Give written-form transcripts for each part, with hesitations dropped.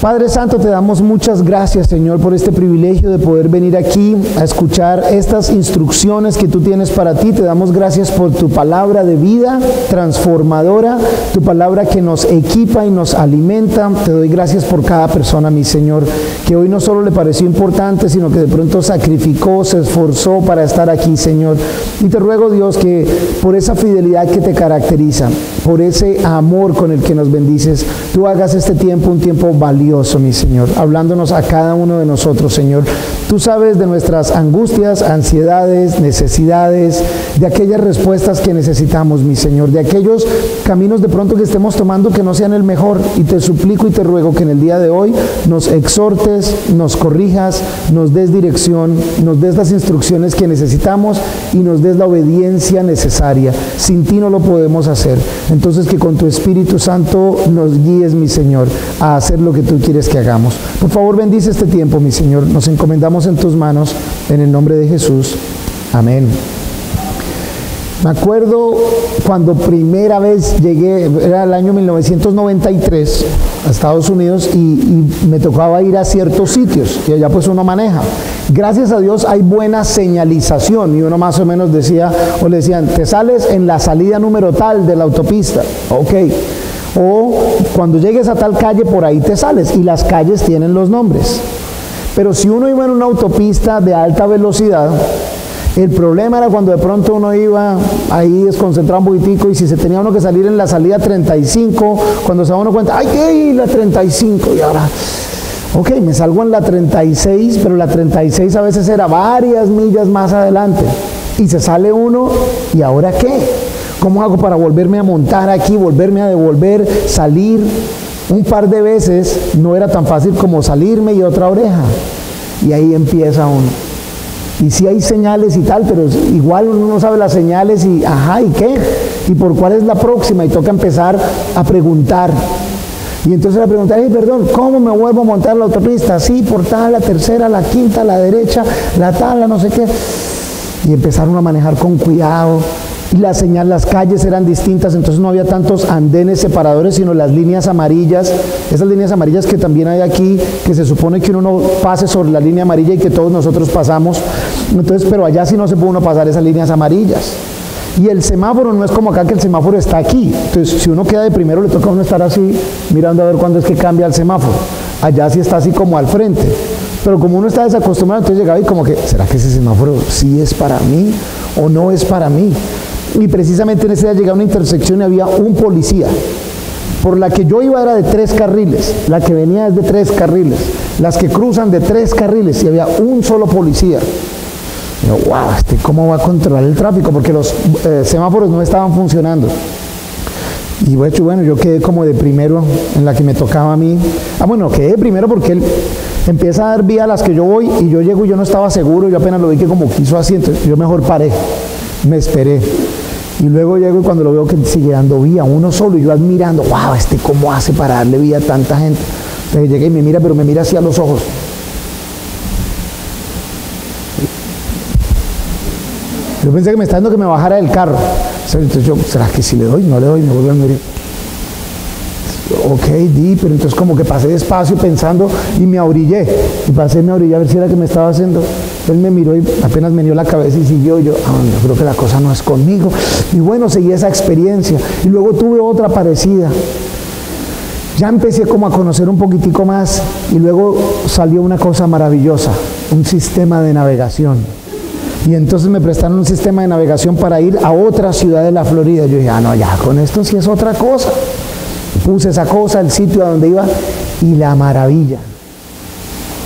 Padre Santo, te damos muchas gracias, Señor, por este privilegio de poder venir aquí a escuchar estas instrucciones que tú tienes para ti. Te damos gracias por tu palabra de vida transformadora, tu palabra que nos equipa y nos alimenta. Te doy gracias por cada persona, mi Señor, que hoy no solo le pareció importante, sino que de pronto sacrificó, se esforzó para estar aquí, Señor. Y te ruego, Dios, que por esa fidelidad que te caracteriza, por ese amor con el que nos bendices, tú hagas este tiempo un tiempo valioso, mi Señor, hablándonos a cada uno de nosotros, Señor. Tú sabes de nuestras angustias, ansiedades, necesidades, de aquellas respuestas que necesitamos, mi Señor, de aquellos caminos de pronto que estemos tomando que no sean el mejor, y te suplico y te ruego que en el día de hoy nos exhortes, nos corrijas, nos des dirección, nos des las instrucciones que necesitamos y nos des la obediencia necesaria. Sin ti no lo podemos hacer. Entonces, que con tu Espíritu Santo nos guíes, mi Señor, a hacer lo que tú quieres que hagamos. Por favor, bendice este tiempo, mi Señor. Nos encomendamos en tus manos, en el nombre de Jesús. Amén. Me acuerdo cuando primera vez llegué, era el año 1993, a Estados Unidos, y me tocaba ir a ciertos sitios, y allá pues uno maneja. Gracias a Dios hay buena señalización, y uno más o menos decía, o le decían, te sales en la salida número tal de la autopista, ok. O cuando llegues a tal calle, por ahí te sales, y las calles tienen los nombres. Pero si uno iba en una autopista de alta velocidad, el problema era cuando de pronto uno iba ahí desconcentrado un poquitico, y si se tenía uno que salir en la salida 35, cuando se da uno cuenta, ¡ay, qué! La 35, y ahora, ok, me salgo en la 36, pero la 36 a veces era varias millas más adelante, y se sale uno, ¿y ahora qué? ¿Cómo hago para volverme a montar aquí, volverme a devolver, salir? Un par de veces no era tan fácil como salirme y otra oreja, y ahí empieza uno. Y sí hay señales y tal, pero igual uno no sabe las señales y, ajá, ¿y qué? ¿Y por cuál es la próxima? Y toca empezar a preguntar. Y entonces le preguntar, perdón, ¿cómo me vuelvo a montar la autopista? Sí, por tal, la tercera, la quinta, la derecha, la tal, la no sé qué. Y empezaron a manejar con cuidado. Y las calles eran distintas, entonces no había tantos andenes separadores, sino las líneas amarillas, esas líneas amarillas que también hay aquí, que se supone que uno no pase sobre la línea amarilla y que todos nosotros pasamos. Entonces, pero allá sí no se puede uno pasar esas líneas amarillas. Y el semáforo no es como acá, que el semáforo está aquí. Entonces, si uno queda de primero, le toca a uno estar así, mirando a ver cuándo es que cambia el semáforo. Allá sí está así como al frente. Pero como uno está desacostumbrado, entonces llegaba y como que, ¿será que ese semáforo sí es para mí o no es para mí? Y precisamente en ese día llegué a una intersección y había un policía. Por la que yo iba era de 3 carriles, la que venía es de 3 carriles, las que cruzan de 3 carriles, y había un solo policía. Y yo, wow, ¿cómo va a controlar el tráfico? Porque los semáforos no estaban funcionando. Y bueno, yo quedé como de primero en la que me tocaba a mí. Bueno, quedé de primero porque él empieza a dar vía a las que yo voy, y yo llego y yo no estaba seguro, yo apenas lo vi que como quiso así, entonces yo mejor paré, me esperé. Y luego llego y cuando lo veo que sigue dando vía, uno solo, y yo admirando, wow, ¿cómo hace para darle vía a tanta gente? Entonces llegué y me mira, pero me mira así a los ojos. Yo pensé que me está dando que me bajara del carro. Entonces yo, ¿será que si le doy? No le doy, me vuelvo a mirar. Ok, di, pero entonces como que pasé despacio pensando y me orillé. Y me orillé a ver si era que me estaba haciendo. Él me miró y apenas me dio la cabeza y siguió. Yo creo que la cosa no es conmigo. Y bueno, seguí esa experiencia. Y luego tuve otra parecida. Ya empecé como a conocer un poquitico más, y luego salió una cosa maravillosa, un sistema de navegación. Y entonces me prestaron un sistema de navegación para ir a otra ciudad de la Florida. Yo dije, no, ya con esto sí es otra cosa. Puse esa cosa, el sitio a donde iba, y la maravilla.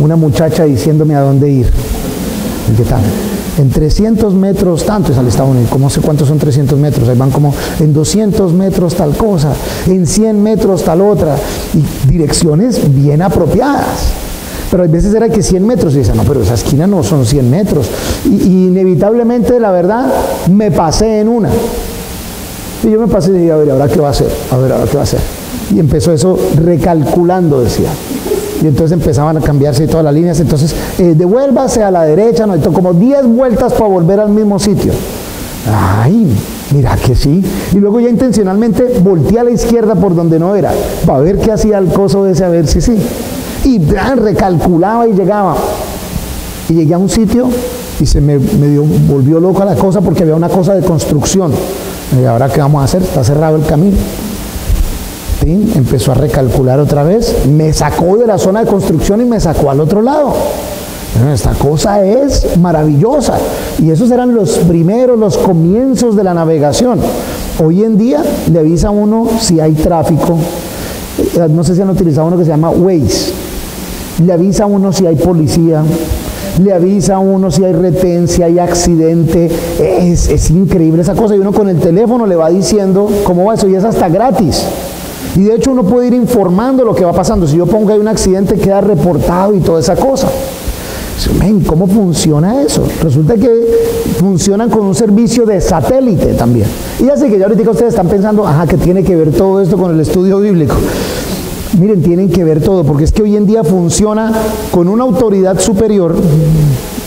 Una muchacha diciéndome a dónde ir. ¿Y qué tal? En 300 metros tanto es al Estado Unido. ¿Cómo sé cuántos son 300 metros? Ahí van como en 200 metros tal cosa, en 100 metros tal otra. Y direcciones bien apropiadas. Pero a veces era que 100 metros, y dice, no, pero esa esquina no son 100 metros. Y inevitablemente, la verdad, me pasé en una. Y yo me pasé y dije, a ver, ¿ahora qué va a hacer? A ver, ¿ahora qué va a hacer? Y empezó eso recalculando, decía. Y entonces empezaban a cambiarse todas las líneas. Entonces, devuélvase a la derecha, no, entonces como 10 vueltas para volver al mismo sitio. Ay, mira que sí. Y luego ya intencionalmente volteé a la izquierda por donde no era, para ver qué hacía el coso ese, a ver si sí. y recalculaba y llegaba. Y llegué a un sitio y se me volvió loca la cosa porque había una cosa de construcción. Y ahora, ¿qué vamos a hacer? Está cerrado el camino. ¿Sí? Empezó a recalcular otra vez, me sacó de la zona de construcción y me sacó al otro lado. Esta cosa es maravillosa. Y esos eran los comienzos de la navegación. Hoy en día le avisa a uno si hay tráfico. No sé si han utilizado uno que se llama Waze. Le avisa a uno si hay policía. Le avisa a uno si hay retén, si hay accidente. Es increíble esa cosa. Y uno con el teléfono le va diciendo cómo va eso. Y es hasta gratis. Y de hecho uno puede ir informando lo que va pasando. Si yo pongo que hay un accidente, queda reportado y toda esa cosa. ¿Cómo funciona eso? Resulta que funcionan con un servicio de satélite también. Y ya sé que ya ahorita ustedes están pensando, ajá, ¿qué tiene que ver todo esto con el estudio bíblico? Miren, tienen que ver todo, porque es que hoy en día funciona con una autoridad superior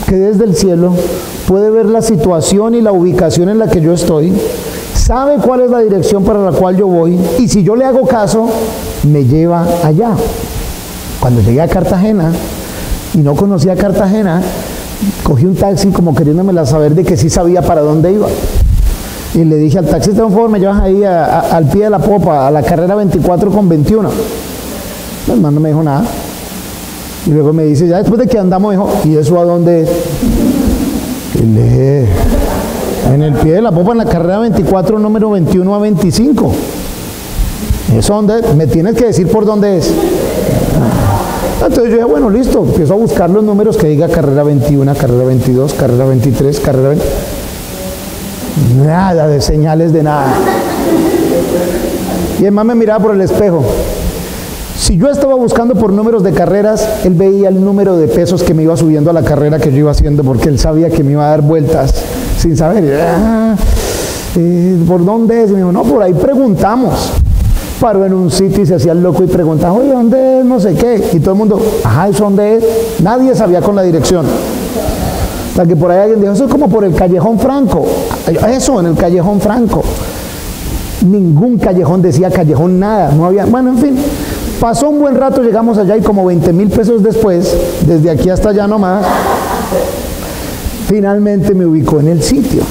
que desde el cielo puede ver la situación y la ubicación en la que yo estoy, sabe cuál es la dirección para la cual yo voy, y si yo le hago caso, me lleva allá. Cuando llegué a Cartagena y no conocía Cartagena, cogí un taxi como queriéndomela saber de que sí sabía para dónde iba. Y le dije al taxista, por favor, me llevas ahí al pie de la popa, a la carrera 24 con 21. El man no me dijo nada. Y luego me dice, ya después de que andamos, dijo, ¿y eso a dónde es? En el pie de la popa, en la carrera 24, número 21 a 25. ¿Eso dónde es? Me tienes que decir por dónde es. Entonces yo dije, bueno, listo, empiezo a buscar los números que diga carrera 21, carrera 22, carrera 23, carrera 20. Nada de señales de nada. Y el man me miraba por el espejo. Si yo estaba buscando por números de carreras, él veía el número de pesos que me iba subiendo a la carrera que yo iba haciendo, porque él sabía que me iba a dar vueltas sin saber. ¿Por dónde es? Y me dijo, no, por ahí preguntamos. Paró en un sitio y se hacía el loco y preguntaba, oye, ¿dónde es? No sé qué. Y todo el mundo, ajá, ¿eso dónde es? Nadie sabía con la dirección. Hasta que por ahí alguien dijo, eso es como por el Callejón Franco. Eso, en el Callejón Franco. Ningún callejón decía callejón, nada. No había, bueno, en fin. Pasó un buen rato, llegamos allá y como 20,000 pesos después, desde aquí hasta allá nomás, finalmente me ubicó en el sitio.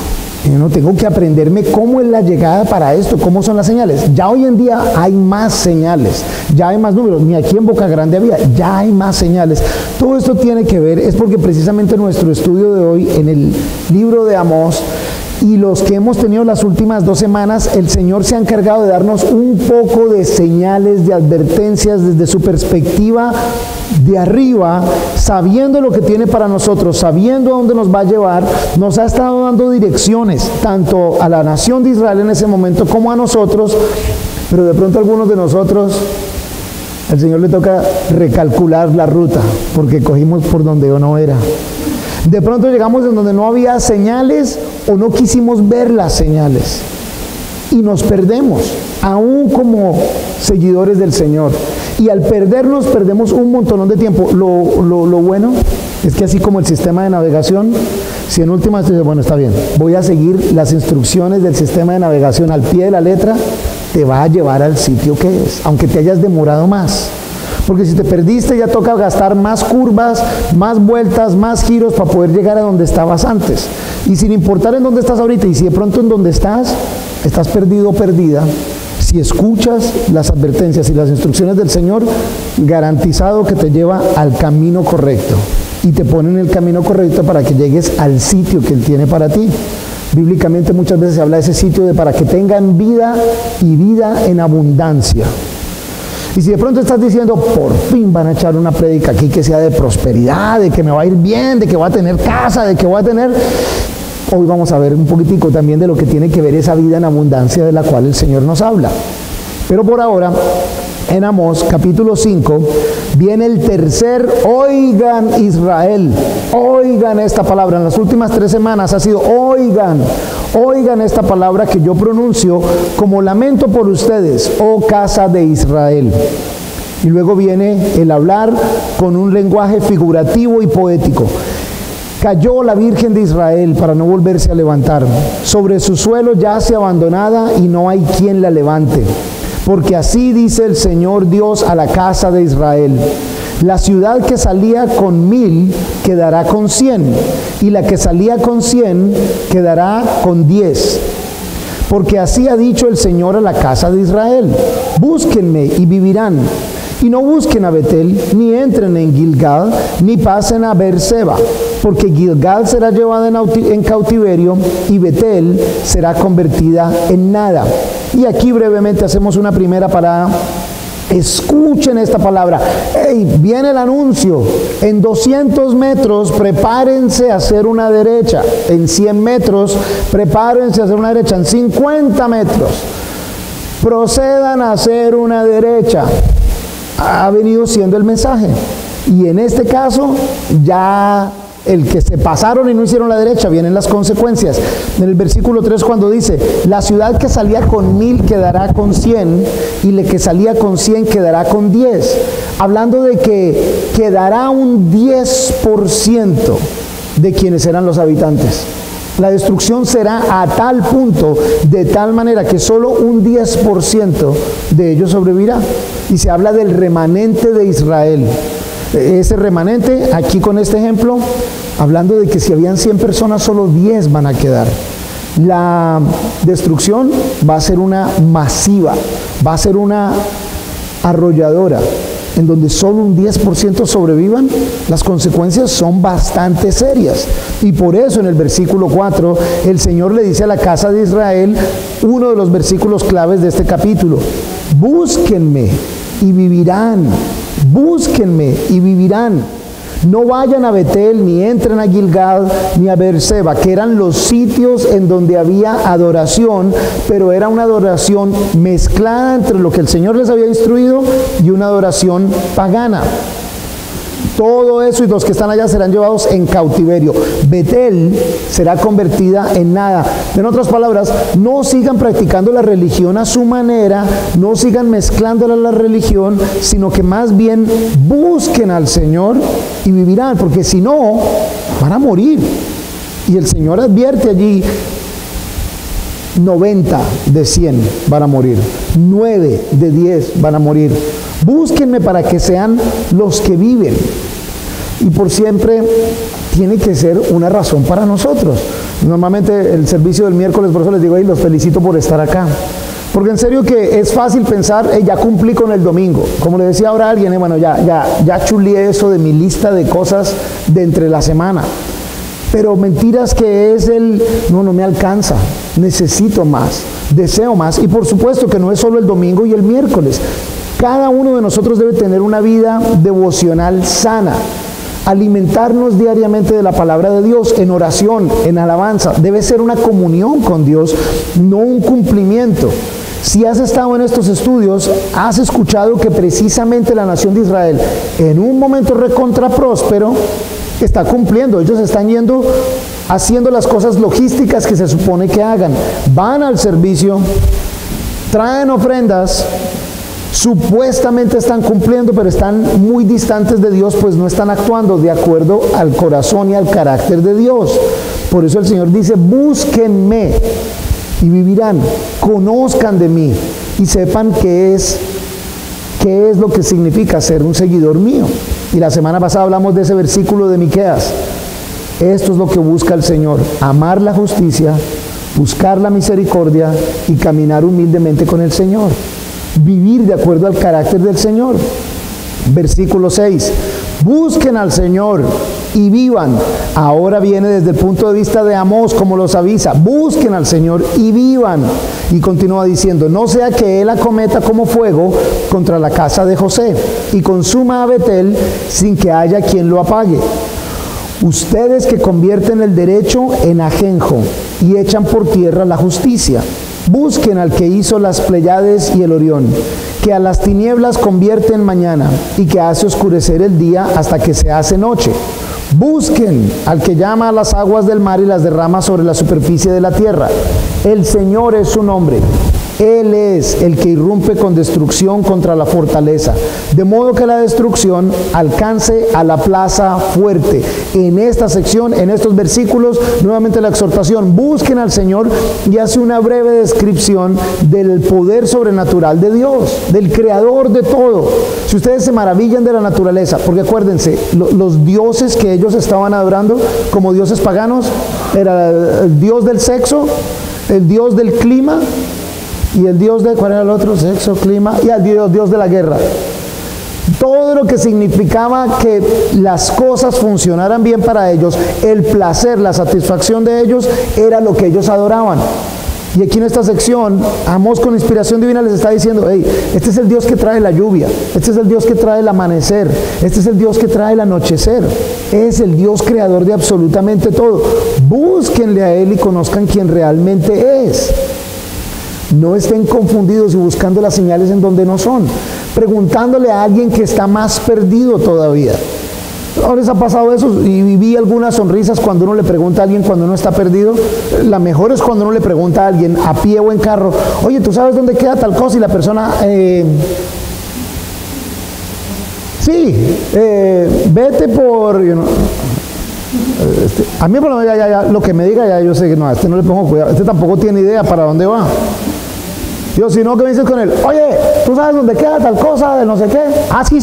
Y no tengo que aprenderme cómo es la llegada para esto, cómo son las señales. Ya hoy en día hay más señales, ya hay más números, ni aquí en Boca Grande había, ya hay más señales. Todo esto tiene que ver, es porque precisamente nuestro estudio de hoy en el libro de Amós y los que hemos tenido las últimas 2 semanas, el Señor se ha encargado de darnos un poco de señales, de advertencias desde su perspectiva de arriba, sabiendo lo que tiene para nosotros, sabiendo a dónde nos va a llevar. Nos ha estado dando direcciones, tanto a la nación de Israel en ese momento como a nosotros, pero de pronto a algunos de nosotros al Señor le toca recalcular la ruta, porque cogimos por donde no era. De pronto llegamos en donde no había señales o no quisimos ver las señales y nos perdemos, aún como seguidores del Señor. Y al perdernos, perdemos un montón de tiempo. Lo bueno es que así como el sistema de navegación, si en últimas dices, bueno, está bien, voy a seguir las instrucciones del sistema de navegación al pie de la letra, te va a llevar al sitio que es, aunque te hayas demorado más. Porque si te perdiste ya toca gastar más curvas, más vueltas, más giros para poder llegar a donde estabas antes. Y sin importar en dónde estás ahorita, y si de pronto en donde estás perdido o perdida, si escuchas las advertencias y las instrucciones del Señor, garantizado que te lleva al camino correcto. Y te pone en el camino correcto para que llegues al sitio que Él tiene para ti. Bíblicamente muchas veces se habla de ese sitio de para que tengan vida y vida en abundancia. Y si de pronto estás diciendo, por fin van a echar una prédica aquí que sea de prosperidad, de que me va a ir bien, de que voy a tener casa, de que voy a tener... Hoy vamos a ver un poquitico también de lo que tiene que ver esa vida en abundancia de la cual el Señor nos habla. Pero por ahora, en Amós capítulo 5, viene el tercer, oigan Israel, oigan esta palabra. En las últimas 3 semanas ha sido, oigan esta palabra que yo pronuncio como lamento por ustedes, oh casa de Israel. Y luego viene el hablar con un lenguaje figurativo y poético. Cayó la Virgen de Israel para no volverse a levantar. Sobre su suelo yace abandonada y no hay quien la levante. Porque así dice el Señor Dios a la casa de Israel: La ciudad que salía con 1000 quedará con 100, y la que salía con 100 quedará con 10. Porque así ha dicho el Señor a la casa de Israel: búsquenme y vivirán. Y no busquen a Betel, ni entren en Gilgal, ni pasen a Beerseba, porque Gilgal será llevada en cautiverio, y Betel será convertida en nada. Y aquí brevemente hacemos una primera parada. Escuchen esta palabra. Hey, viene el anuncio. En 200 metros prepárense a hacer una derecha. En 100 metros prepárense a hacer una derecha. En 50 metros procedan a hacer una derecha. Ha venido siendo el mensaje. Y en este caso, ya el que se pasaron y no hicieron la derecha, vienen las consecuencias. En el versículo 3, cuando dice: la ciudad que salía con 1000 quedará con 100, y la que salía con 100 quedará con 10. Hablando de que quedará un 10% de quienes eran los habitantes. La destrucción será a tal punto, de tal manera que solo un 10% de ellos sobrevivirá. Y se habla del remanente de Israel. Ese remanente, aquí con este ejemplo, hablando de que si habían 100 personas, solo 10 van a quedar. La destrucción va a ser una masiva, va a ser una arrolladora, en donde solo un 10% sobrevivan. Las consecuencias son bastante serias. Y por eso en el versículo 4, el Señor le dice a la casa de Israel, uno de los versículos claves de este capítulo: búsquenme y vivirán. Búsquenme y vivirán. No vayan a Betel, ni entren a Gilgal, ni a Beerseba, que eran los sitios en donde había adoración, pero era una adoración mezclada entre lo que el Señor les había instruido y una adoración pagana. Todo eso, y los que están allá serán llevados en cautiverio. Betel será convertida en nada. En otras palabras, no sigan practicando la religión a su manera, no sigan mezclándola a la religión, sino que más bien busquen al Señor y vivirán, porque si no, van a morir. Y el Señor advierte allí: 90 de 100 van a morir, 9 de 10 van a morir. Búsquenme para que sean los que viven. Y por siempre tiene que ser una razón para nosotros. Normalmente el servicio del miércoles, por eso les digo: los felicito por estar acá. Porque en serio que es fácil pensar: ya cumplí con el domingo. Como le decía ahora a alguien, bueno, ya chulié eso de mi lista de cosas de entre la semana. Pero mentiras que es no me alcanza, necesito más, deseo más. Y por supuesto que no es solo el domingo y el miércoles. Cada uno de nosotros debe tener una vida devocional sana, alimentarnos diariamente de la palabra de Dios, en oración, en alabanza. Debe ser una comunión con Dios, no un cumplimiento. Si has estado en estos estudios, has escuchado que precisamente la nación de Israel, en un momento recontra próspero, está cumpliendo. Ellos están yendo, haciendo las cosas logísticas que se supone que hagan. Van al servicio, traen ofrendas, supuestamente están cumpliendo, pero están muy distantes de Dios, pues no están actuando de acuerdo al corazón y al carácter de Dios. Por eso el Señor dice: búsquenme y vivirán, conozcan de mí y sepan qué es lo que significa ser un seguidor mío. Y la semana pasada hablamos de ese versículo de Miqueas. Esto es lo que busca el Señor: amar la justicia, buscar la misericordia y caminar humildemente con el Señor. Vivir de acuerdo al carácter del Señor. Versículo 6: busquen al Señor y vivan. Ahora viene desde el punto de vista de Amós, como los avisa: busquen al Señor y vivan. Y continúa diciendo: no sea que Él acometa como fuego contra la casa de José y consuma a Betel sin que haya quien lo apague. Ustedes que convierten el derecho en ajenjo y echan por tierra la justicia. Busquen al que hizo las Pléyades y el Orión, que a las tinieblas convierte en mañana y que hace oscurecer el día hasta que se hace noche. Busquen al que llama a las aguas del mar y las derrama sobre la superficie de la tierra. El Señor es su nombre. Él es el que irrumpe con destrucción contra la fortaleza, de modo que la destrucción alcance a la plaza fuerte. En esta sección, en estos versículos, nuevamente la exhortación: busquen al Señor, y hace una breve descripción del poder sobrenatural de Dios, del creador de todo. Si ustedes se maravillan de la naturaleza, porque acuérdense, los dioses que ellos estaban adorando como dioses paganos, era el dios del sexo, el dios del clima, y el dios de, ¿cuál era el otro? Sexo, clima, y el dios de la guerra. Todo lo que significaba que las cosas funcionaran bien para ellos, el placer, la satisfacción de ellos, era lo que ellos adoraban. Y aquí en esta sección, Amós con inspiración divina les está diciendo: hey, este es el Dios que trae la lluvia, este es el Dios que trae el amanecer, este es el Dios que trae el anochecer, es el Dios creador de absolutamente todo. Búsquenle a Él y conozcan quién realmente es. No estén confundidos y buscando las señales en donde no son, preguntándole a alguien que está más perdido todavía. ¿No les ha pasado eso? Y vi algunas sonrisas cuando uno le pregunta a alguien cuando uno está perdido. La mejor es cuando uno le pregunta a alguien a pie o en carro: oye, ¿tú sabes dónde queda tal cosa? Y la persona, sí, vete por... a mí por lo menos ya, lo que me diga ya yo sé que no, a este no le pongo cuidado, este tampoco tiene idea para dónde va. Yo, si no, que me dices con él: oye, ¿tú sabes dónde queda tal cosa de no sé qué? Ah, sí,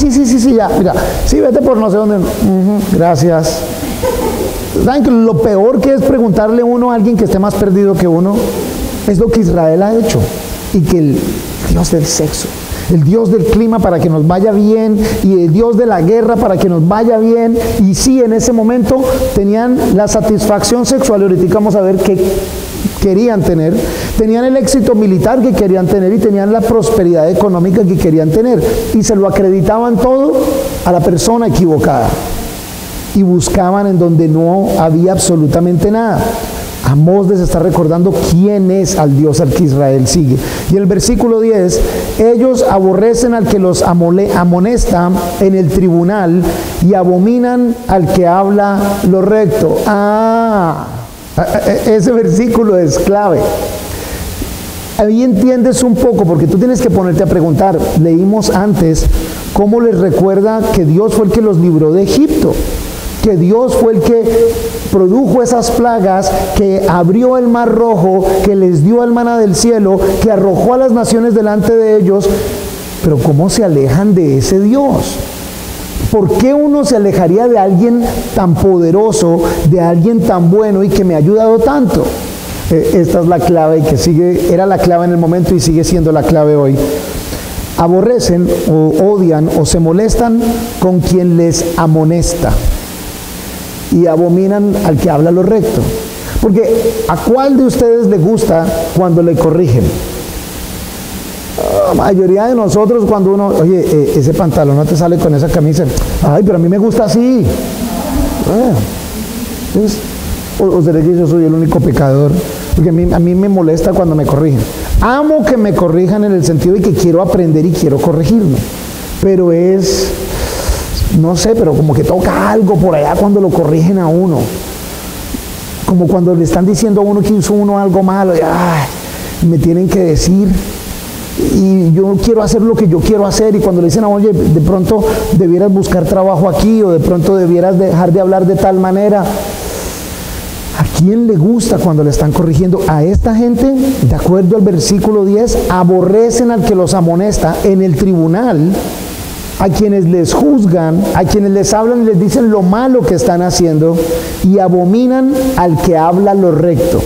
ya, mira, sí, vete por no sé dónde. Gracias. ¿Saben que lo peor que es preguntarle uno a alguien que esté más perdido que uno? Es lo que Israel ha hecho. Y que el Dios del sexo, el Dios del clima para que nos vaya bien, y el Dios de la guerra para que nos vaya bien. Y sí, en ese momento tenían la satisfacción sexual, y ahorita vamos a ver qué querían tener, tenían el éxito militar que querían tener, y tenían la prosperidad económica que querían tener, y se lo acreditaban todo a la persona equivocada, y buscaban en donde no había absolutamente nada. Amós les está recordando quién es al Dios al que Israel sigue. Y en el versículo 10, ellos aborrecen al que los amonesta en el tribunal, y abominan al que habla lo recto. Ese versículo es clave. Ahí entiendes un poco, porque tú tienes que ponerte a preguntar. Leímos antes cómo les recuerda que Dios fue el que los libró de Egipto, que Dios fue el que produjo esas plagas, que abrió el mar rojo, que les dio el maná del cielo, que arrojó a las naciones delante de ellos. Pero ¿cómo se alejan de ese Dios? ¿Por qué uno se alejaría de alguien tan poderoso, de alguien tan bueno y que me ha ayudado tanto? Esta es la clave, y era la clave en el momento y sigue siendo la clave hoy. Aborrecen o odian o se molestan con quien les amonesta, y abominan al que habla lo recto. Porque ¿a cuál de ustedes le gusta cuando le corrigen? La mayoría de nosotros, cuando uno, oye, ese pantalón no te sale con esa camisa, ay, pero a mí me gusta así. Entonces, o será que yo soy el único pecador, porque a mí me molesta cuando me corrigen. Amo que me corrijan en el sentido de que quiero aprender y quiero corregirme, pero es, no sé, pero como que toca algo por allá cuando lo corrigen a uno, como cuando le están diciendo a uno que hizo uno algo malo, y me tienen que decir, y yo quiero hacer lo que yo quiero hacer, y cuando le dicen a oye, de pronto debieras buscar trabajo aquí, o de pronto debieras dejar de hablar de tal manera. ¿A quién le gusta cuando le están corrigiendo? A esta gente, de acuerdo al versículo 10, aborrecen al que los amonesta en el tribunal, a quienes les juzgan, a quienes les hablan y les dicen lo malo que están haciendo, y abominan al que habla lo recto,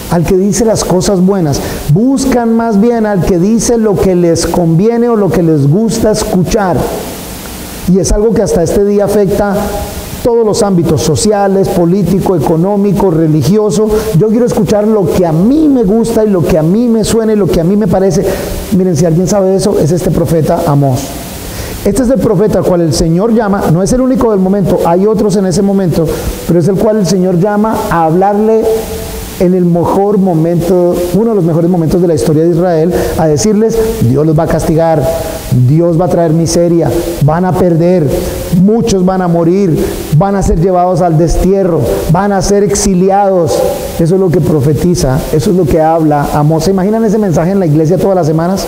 al que dice las cosas buenas. Buscan más bien al que dice lo que les conviene o lo que les gusta escuchar. Y es algo que hasta este día afecta todos los ámbitos sociales, político, económico, religioso. Yo quiero escuchar lo que a mí me gusta y lo que a mí me suena y lo que a mí me parece. Miren, si alguien sabe eso, es este profeta Amós. Este es el profeta al cual el Señor llama, no es el único del momento, hay otros en ese momento, pero es el cual el Señor llama a hablarle en el mejor momento, uno de los mejores momentos de la historia de Israel, a decirles: Dios los va a castigar, Dios va a traer miseria, van a perder, muchos van a morir, van a ser llevados al destierro, van a ser exiliados. Eso es lo que profetiza, eso es lo que habla Amós. ¿Se imaginan ese mensaje en la iglesia todas las semanas?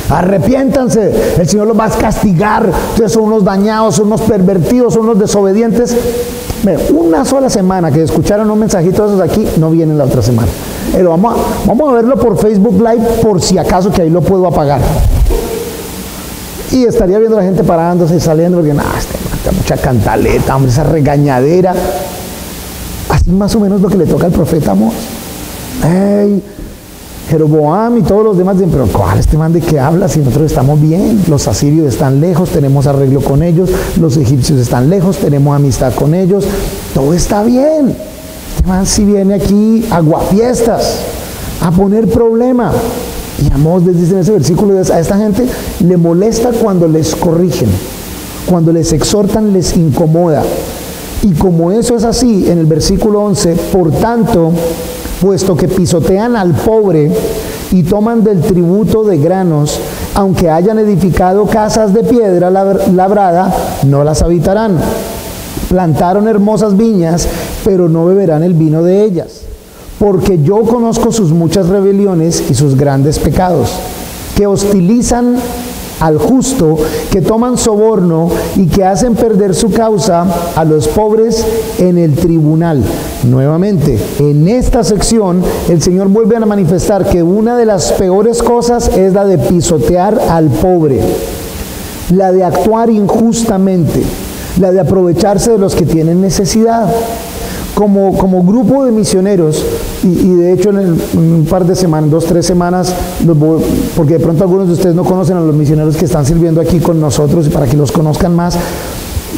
Arrepiéntanse, el Señor los va a castigar, ustedes son unos dañados, son unos pervertidos, son unos desobedientes. Una sola semana que escucharon un mensajito de esos aquí, no vienen la otra semana. Pero vamos a verlo por Facebook Live por si acaso, que ahí lo puedo apagar. Y estaría viendo a la gente parándose y saliendo porque está mucha cantaleta, hombre, esa regañadera. Así más o menos lo que le toca al profeta Amós. Jeroboam y todos los demás dicen, pero ¿cuál este man de qué habla si nosotros estamos bien? Los asirios están lejos, tenemos arreglo con ellos, los egipcios están lejos, tenemos amistad con ellos, todo está bien. Este man si viene aquí a aguafiestas, a poner problema. Y Amós les dice en ese versículo, a esta gente le molesta cuando les corrigen, cuando les exhortan les incomoda. Y como eso es así, en el versículo 11, por tanto, puesto que pisotean al pobre y toman del tributo de granos, aunque hayan edificado casas de piedra labrada, no las habitarán. Plantaron hermosas viñas, pero no beberán el vino de ellas. Porque yo conozco sus muchas rebeliones y sus grandes pecados, que hostilizan al justo, que toman soborno y que hacen perder su causa a los pobres en el tribunal. Nuevamente, en esta sección, el Señor vuelve a manifestar que una de las peores cosas es la de pisotear al pobre, la de actuar injustamente, la de aprovecharse de los que tienen necesidad. Como grupo de misioneros, y de hecho en un par de semanas, 2-3 semanas, porque de pronto algunos de ustedes no conocen a los misioneros que están sirviendo aquí con nosotros, y para que los conozcan más,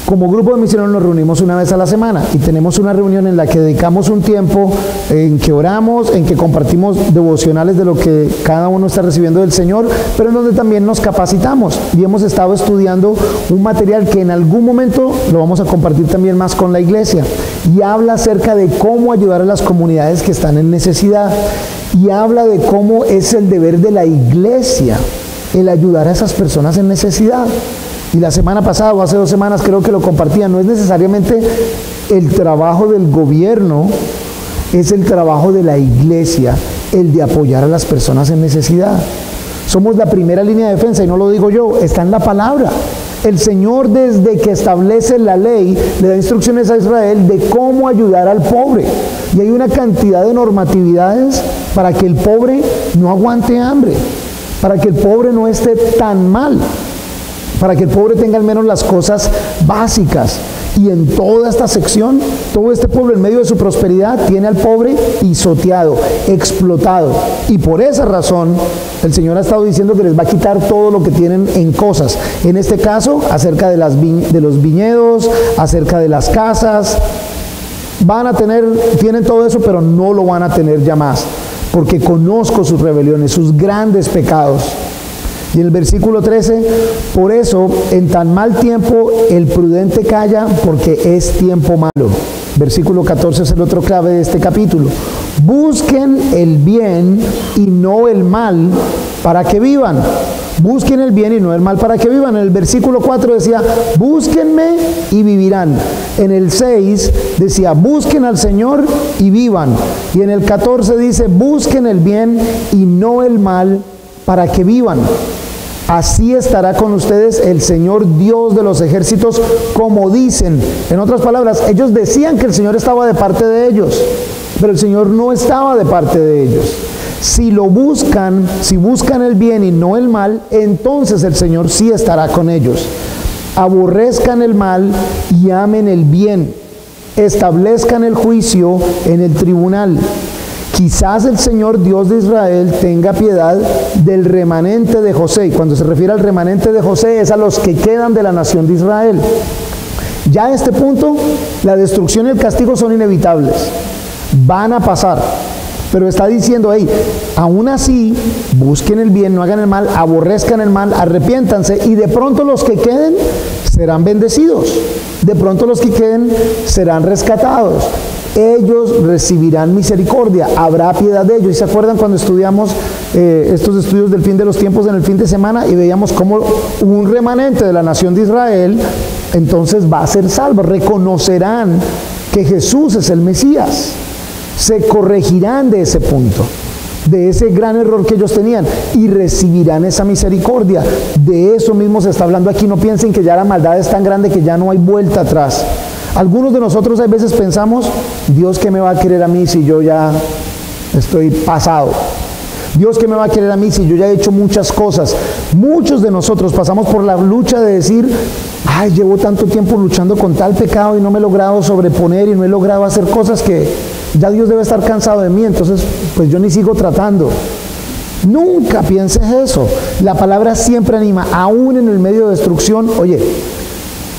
como grupo de misioneros nos reunimos una vez a la semana y tenemos una reunión en la que dedicamos un tiempo en que oramos, en que compartimos devocionales de lo que cada uno está recibiendo del Señor, pero en donde también nos capacitamos y hemos estado estudiando un material que en algún momento lo vamos a compartir también más con la iglesia, y habla acerca de cómo ayudar a las comunidades que están en necesidad, y habla de cómo es el deber de la iglesia el ayudar a esas personas en necesidad. Y la semana pasada o hace 2 semanas creo que lo compartía, no es necesariamente el trabajo del gobierno, es el trabajo de la iglesia, el de apoyar a las personas en necesidad. Somos la primera línea de defensa, y no lo digo yo, está en la palabra. El Señor, desde que establece la ley, le da instrucciones a Israel de cómo ayudar al pobre. Y hay una cantidad de normatividades para que el pobre no aguante hambre, para que el pobre no esté tan mal, para que el pobre tenga al menos las cosas básicas. Y en toda esta sección, todo este pueblo en medio de su prosperidad tiene al pobre pisoteado, explotado. Y por esa razón el Señor ha estado diciendo que les va a quitar todo lo que tienen en cosas. En este caso, acerca de los viñedos, acerca de las casas. Tienen todo eso, pero no lo van a tener ya más, porque conozco sus rebeliones, sus grandes pecados. Y en el versículo 13, por eso en tan mal tiempo el prudente calla, porque es tiempo malo. Versículo 14 es el otro clave de este capítulo. Busquen el bien y no el mal para que vivan. Busquen el bien y no el mal para que vivan. En el versículo 4 decía, búsquenme y vivirán. En el 6 decía, busquen al Señor y vivan. Y en el 14 dice, busquen el bien y no el mal para que vivan. Así estará con ustedes el Señor Dios de los ejércitos, como dicen. En otras palabras, ellos decían que el Señor estaba de parte de ellos, pero el Señor no estaba de parte de ellos. Si buscan el bien y no el mal, entonces el Señor sí estará con ellos. Aborrezcan el mal y amen el bien. Establezcan el juicio en el tribunal. Quizás el Señor Dios de Israel tenga piedad del remanente de José. Y cuando se refiere al remanente de José es a los que quedan de la nación de Israel. Ya a este punto, la destrucción y el castigo son inevitables. Van a pasar. Pero está diciendo, aún así, busquen el bien, no hagan el mal, aborrezcan el mal, arrepiéntanse, y de pronto los que queden serán bendecidos. De pronto los que queden serán rescatados. Ellos recibirán misericordia, habrá piedad de ellos. ¿Y se acuerdan cuando estudiamos estos estudios del fin de los tiempos en el fin de semana y veíamos cómo un remanente de la nación de Israel entonces va a ser salvo? Reconocerán que Jesús es el Mesías. se corregirán de ese punto, de ese gran error que ellos tenían, y recibirán esa misericordia. De eso mismo se está hablando aquí. No piensen que ya la maldad es tan grande que ya no hay vuelta atrás. Algunos de nosotros a veces pensamos, Dios, ¿qué me va a querer a mí si yo ya estoy pasado? Dios, ¿qué me va a querer a mí si yo ya he hecho muchas cosas? Muchos de nosotros pasamos por la lucha de decir, ay, llevo tanto tiempo luchando con tal pecado y no me he logrado sobreponer y no he logrado hacer cosas que ya Dios debe estar cansado de mí, entonces pues yo ni sigo tratando. Nunca pienses eso. La palabra siempre anima, aún en el medio de destrucción. Oye,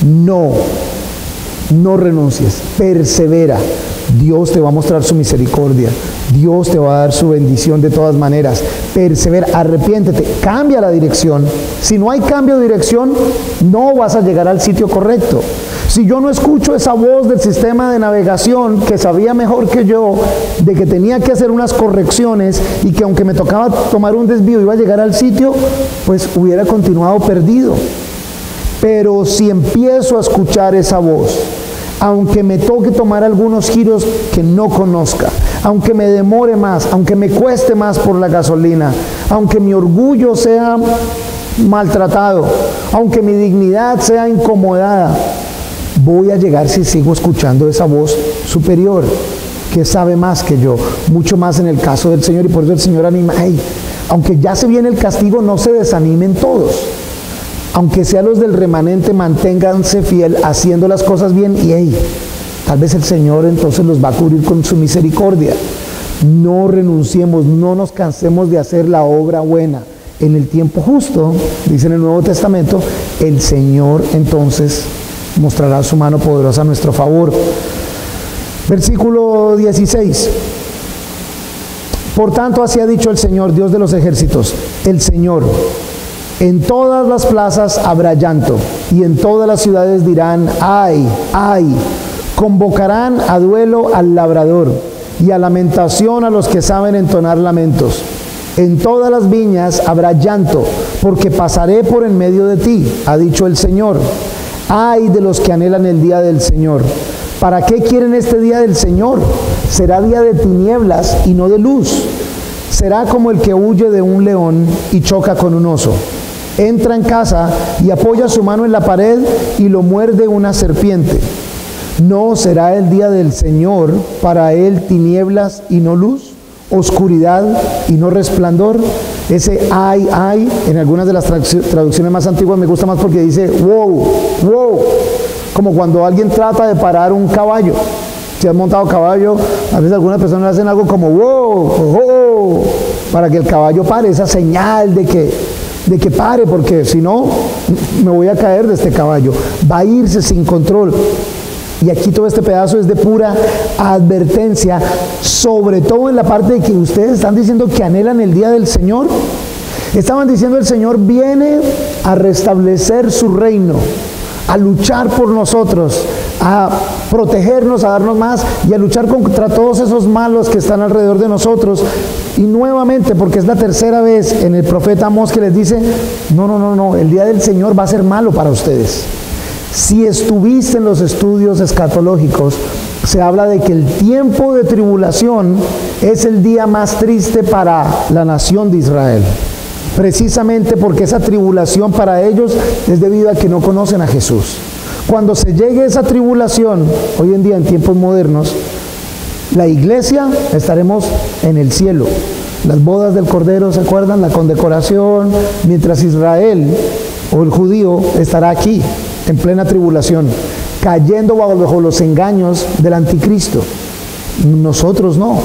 no renuncies, persevera. Dios te va a mostrar su misericordia, Dios te va a dar su bendición de todas maneras. Persevera, arrepiéntete, cambia la dirección. Si no hay cambio de dirección, no vas a llegar al sitio correcto. Si yo no escucho esa voz del sistema de navegación que sabía mejor que yo de que tenía que hacer unas correcciones y que aunque me tocaba tomar un desvío iba a llegar al sitio, pues hubiera continuado perdido. Pero si empiezo a escuchar esa voz, aunque me toque tomar algunos giros que no conozca, aunque me demore más, aunque me cueste más por la gasolina, aunque mi orgullo sea maltratado, aunque mi dignidad sea incomodada, voy a llegar si sigo escuchando esa voz superior que sabe más que yo, mucho más en el caso del Señor. Y por eso el Señor anima, hey, aunque ya se viene el castigo, no se desanimen todos. Aunque sean los del remanente, manténganse fiel haciendo las cosas bien y hey, tal vez el Señor entonces los va a cubrir con su misericordia. No renunciemos, no nos cansemos de hacer la obra buena. En el tiempo justo, dice en el Nuevo Testamento, el Señor entonces mostrará su mano poderosa a nuestro favor. Versículo 16. Por tanto, así ha dicho el Señor, Dios de los ejércitos, el Señor: en todas las plazas habrá llanto, y en todas las ciudades dirán, ay, ay. Convocarán a duelo al labrador, y a lamentación a los que saben entonar lamentos. En todas las viñas habrá llanto, porque pasaré por en medio de ti, ha dicho el Señor. Ay de los que anhelan el día del Señor. ¿Para qué quieren este día del Señor? Será día de tinieblas y no de luz. Será como el que huye de un león y choca con un oso. Entra en casa y apoya su mano en la pared y lo muerde una serpiente. ¿No será el día del Señor para él tinieblas y no luz, oscuridad y no resplandor? Ese ay, ay, en algunas de las traducciones más antiguas me gusta más porque dice wow, wow, como cuando alguien trata de parar un caballo. Si has montado caballo, a veces algunas personas hacen algo como wow, wow, para que el caballo pare, esa señal de que pare, porque si no, me voy a caer de este caballo, va a irse sin control. Y aquí todo este pedazo es de pura advertencia, sobre todo en la parte de que ustedes están diciendo que anhelan el día del Señor. Estaban diciendo el Señor viene a restablecer su reino, a luchar por nosotros, a protegernos, a darnos más y a luchar contra todos esos malos que están alrededor de nosotros. Y nuevamente, porque es la tercera vez en el profeta Amós que les dice, no, el día del Señor va a ser malo para ustedes. Si estuviste en los estudios escatológicos, se habla de que el tiempo de tribulación es el día más triste para la nación de Israel. Precisamente porque esa tribulación para ellos es debido a que no conocen a Jesús. Cuando se llegue esa tribulación, hoy en día en tiempos modernos, la iglesia estaremos en el cielo. Las bodas del Cordero, ¿se acuerdan? La condecoración, mientras Israel o el judío estará aquí, en plena tribulación, cayendo bajo los engaños del anticristo. Nosotros no.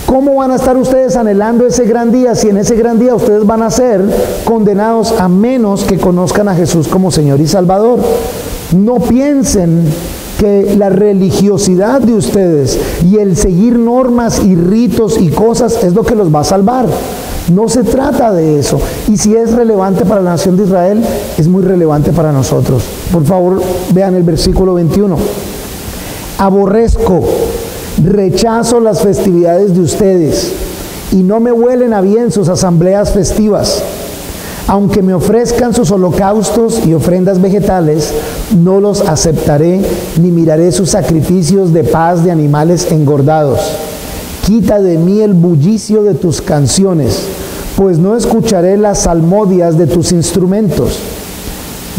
¿Cómo van a estar ustedes anhelando ese gran día si en ese gran día ustedes van a ser condenados a menos que conozcan a Jesús como Señor y Salvador? No piensen que la religiosidad de ustedes y el seguir normas y ritos y cosas es lo que los va a salvar. No se trata de eso. Y si es relevante para la nación de Israel, es muy relevante para nosotros. Por favor, vean el versículo 21. Aborrezco, rechazo las festividades de ustedes, y no me huelen a bien sus asambleas festivas. Aunque me ofrezcan sus holocaustos y ofrendas vegetales, no los aceptaré, ni miraré sus sacrificios de paz de animales engordados. Quita de mí el bullicio de tus canciones, pues no escucharé las salmodias de tus instrumentos.